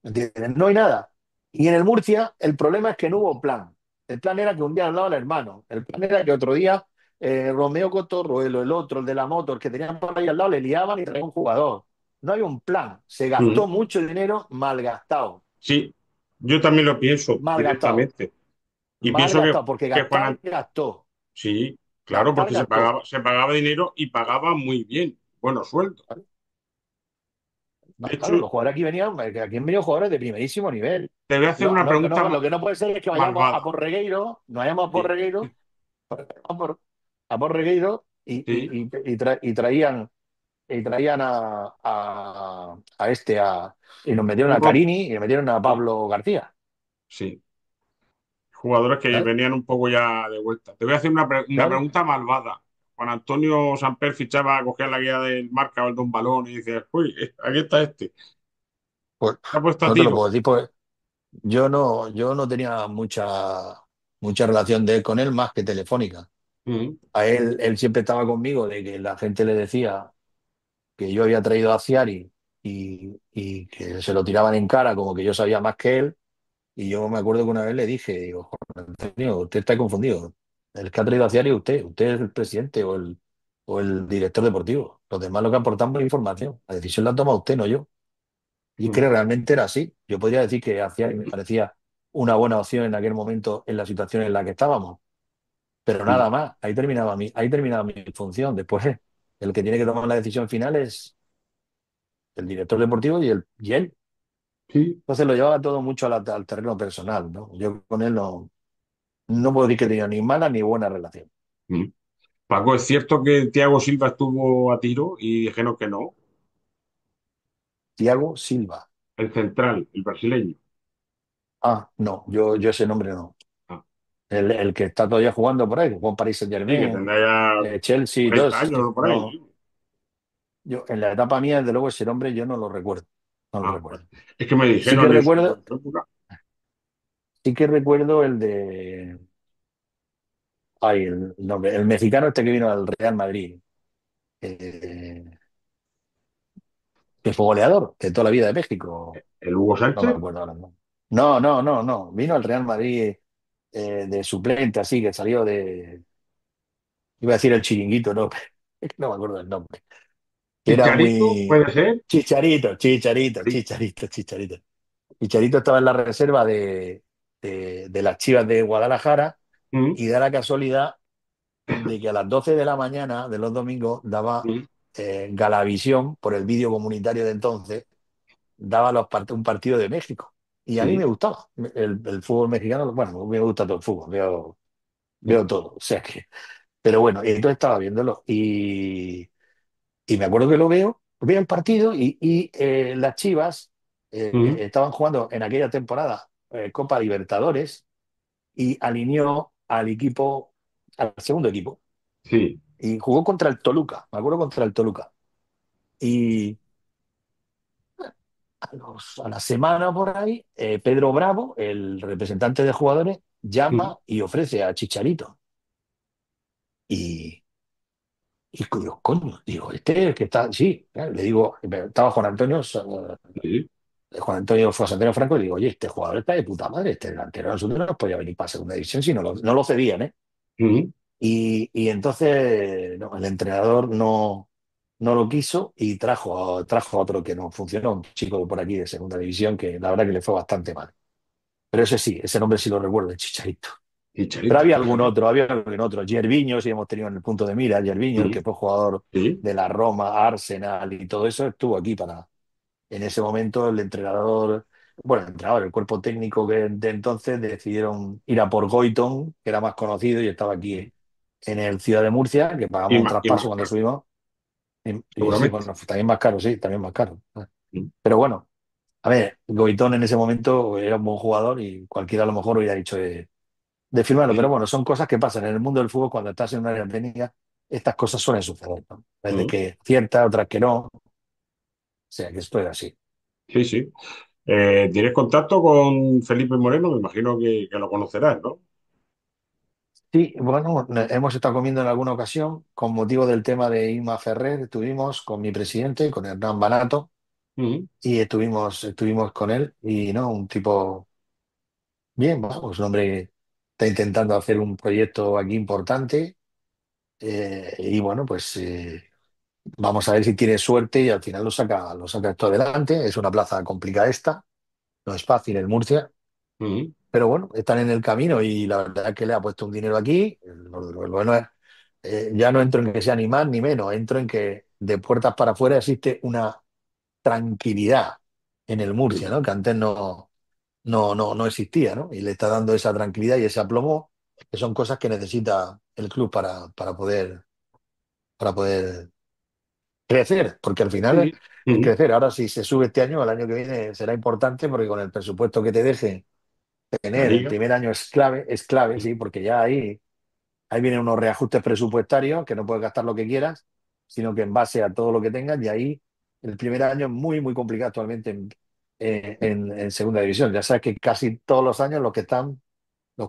¿Entiendes? No hay nada. Y en el Murcia, el problema es que no hubo plan. El plan era que un día hablaba el hermano. El plan era que otro día Romeo Cotorruelo, el otro, el de la moto, el que tenían por ahí al lado, le liaban y traían un jugador. No hay un plan. Se mm. gastó mucho dinero mal gastado. Sí. Yo también lo pienso Mal gastado. directamente. Y Mal pienso gastado. Porque que Juan gastar gastó. sí, claro, Gastar porque gastó. se pagaba dinero y pagaba muy bien, buenos sueldos. De hecho, Claro, los jugadores aquí venían, que aquí han venido jugadores de primerísimo nivel. te voy a hacer una pregunta Lo que no puede ser es que vayamos a malvada. por Regueiro, no vayamos a por Sí, Regueiro a por Regueiro sí, y traían. y traían y nos metieron a Uno, Carini y nos metieron a sí, Pablo García. sí. Jugadores que ¿Sabes? venían un poco ya de vuelta. Te voy a hacer una Claro. pregunta malvada. Juan Antonio Samper fichaba, cogía la guía del marca o el de un balón y dice, uy, aquí está este. Pues Se ha puesto a no te lo tiro. puedo decir, pues yo no tenía mucha relación de él con él más que telefónica. Mm, A él siempre estaba conmigo de que la gente le decía que yo había traído a Ciari y que se lo tiraban en cara como que yo sabía más que él. Y yo me acuerdo que una vez le dije, digo, Juan Antonio, usted está confundido. El que ha traído a Ciari es usted. Usted es el presidente o el director deportivo. Los demás lo que aportamos es información. La decisión la toma usted, no yo. Y es que mm, realmente era así. Yo podría decir que a Ciari me parecía una buena opción en aquel momento en la situación en la que estábamos. Pero mm. nada más, ahí terminaba mi función. Después, el que tiene que tomar la decisión final es el director deportivo y él. Sí. Entonces lo llevaba todo mucho al terreno personal, ¿no? Yo con él no puedo decir que tenía ni mala ni buena relación. Mm. Paco, ¿es cierto que Thiago Silva estuvo a tiro y dijeron que no? Thiago Silva. El central, el brasileño. Ah, no, yo ese nombre no. Ah, El que está todavía jugando por ahí, que jugó en Paris sí, que Saint-Germain, tendrá ya Chelsea y todo 40 eso. años o por ahí. No, ¿Sí? yo en la etapa mía, desde luego, ese nombre yo no lo recuerdo. No lo Ah, vale. recuerdo. Es que me Sí que dijeron en recuerdo, su época. sí que recuerdo el de. Ay, el nombre. El mexicano este que vino al Real Madrid. eh, que fue goleador de toda la vida de México. El Hugo No me Sánchez. acuerdo ahora. No, no, no, no. No. Vino al Real Madrid de suplente, así que salió de. Iba a decir el chiringuito, no, no me acuerdo del nombre. Que era Chicharito, muy. puede ser. Chicharito, Chicharito, Sí. Chicharito, Chicharito. Chicharito estaba en la reserva de las Chivas de Guadalajara Mm, y da la casualidad de que a las 12 de la mañana de los domingos daba mm, Galavisión, por el vídeo comunitario de entonces, daba un partido de México. Y a mí me sí. gustaba el fútbol mexicano. Bueno, me gusta todo el fútbol, veo todo. O sea que, pero bueno, y entonces estaba viéndolo y me acuerdo que veo el partido y las Chivas Mm, estaban jugando en aquella temporada Copa Libertadores y alineó al equipo, al segundo equipo, sí. y jugó contra el Toluca, me acuerdo contra el Toluca. Y a la semana por ahí, Pedro Bravo, el representante de jugadores, Mm, llama y ofrece a Chicharito. Y, digo, coño, digo, este que está, sí, le digo, estaba Juan Antonio, sí. José Antonio Franco, y le digo, oye, este jugador está de puta madre, este delantero de nosotros no podía venir para segunda división si no lo cedían, ¿eh? Mm, Y entonces no, el entrenador no lo quiso y trajo a otro que no funcionó, un chico de por aquí de segunda división que la verdad que le fue bastante mal. Pero ese sí, ese nombre sí lo recuerdo, el Chicharito. Pero Chicharito, fíjate. había algún otro. Gervinho, sí hemos tenido en el punto de mira, Gervinho, el Mm, que fue jugador sí. de la Roma, Arsenal y todo eso, estuvo aquí en ese momento el entrenador, bueno, el entrenador, el cuerpo técnico que de entonces decidieron ir a por Goitom, que era más conocido y estaba aquí en el Ciudad de Murcia, que pagamos un Y traspaso más cuando caro, subimos. Y sí, seguramente. bueno, también más caro, sí, también más caro. Mm, Pero bueno, a ver, Goitón en ese momento era un buen jugador y cualquiera a lo mejor hubiera dicho de firmarlo. Pero sí. bueno, son cosas que pasan en el mundo del fútbol cuando estás en una área técnica. Estas cosas suelen suceder, ¿no? Desde Mm, que ciertas, otras que no. O sea, que esto es así. sí, sí. ¿Tienes contacto con Felipe Moreno? Me imagino que lo conocerás, ¿no? Sí, bueno, hemos estado comiendo en alguna ocasión con motivo del tema de Inma Ferrer. Estuvimos con mi presidente, con Hernán Banato, Mm, y estuvimos con él. Y no, un tipo bien, vamos, un hombre que está intentando hacer un proyecto aquí importante. Y bueno, pues vamos a ver si tiene suerte y al final lo saca esto adelante. Es una plaza complicada esta, no es fácil en Murcia. mm, Pero bueno, están en el camino y la verdad es que le ha puesto un dinero aquí. Lo bueno es, ya no entro en que sea ni más ni menos, entro en que de puertas para afuera existe una tranquilidad en el Murcia, sí, ¿no? Que antes no existía, ¿no? Y le está dando esa tranquilidad y ese aplomo, que son cosas que necesita el club para poder crecer, porque al final Sí. es Ujú. crecer. Ahora, si se sube este año, el año que viene será importante porque con el presupuesto que te deje La tener el liga. primer año es clave, sí, porque ya ahí vienen unos reajustes presupuestarios que no puedes gastar lo que quieras, sino que en base a todo lo que tengas, y ahí el primer año es muy, muy complicado actualmente en segunda división. Ya sabes que casi todos los años los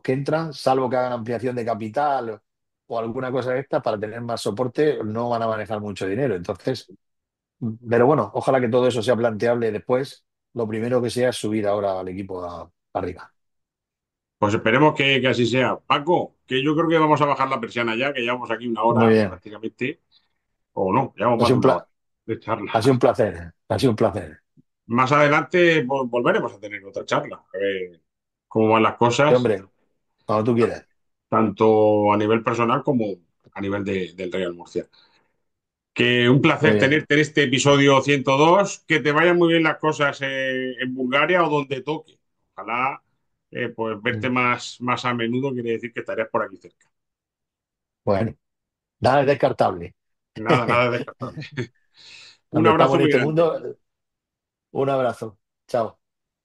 que entran, salvo que hagan ampliación de capital o alguna cosa de esta, para tener más soporte, no van a manejar mucho dinero. Entonces, pero bueno, ojalá que todo eso sea planteable después. Lo primero que sea es subir ahora al equipo arriba. Pues esperemos que así sea. Paco, que yo creo que vamos a bajar la persiana ya, que llevamos aquí una Muy hora bien. prácticamente, o no, llevamos Ha más sido de un una hora de ha sido un charla. placer. Ha sido un placer. Más adelante volveremos a tener otra charla, a ver cómo van las Sí, cosas, hombre, cuando tú quieras. tanto a nivel personal como a nivel del Real Murcia. Que un Muy placer bien. tenerte en este episodio 102, que te vayan muy bien las cosas en Bulgaria o donde toque. Ojalá pues verte más a menudo, quiere decir que estarías por aquí cerca. Bueno, nada es descartable. Nada, nada descartable. Un Cuando estamos abrazo en muy este grande. mundo, un abrazo. Chao.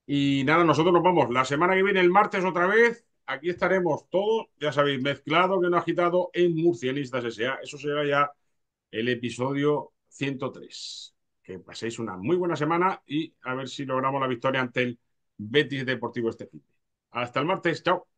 Y nada, nosotros nos vamos la semana que viene, el martes otra vez. Aquí estaremos todos, ya sabéis, mezclado que no agitado en Murcianistas S.A. Eso será ya el episodio 103. Que paséis una muy buena semana y a ver si logramos la victoria ante el Betis Deportivo este fin. Hasta el martes, chao.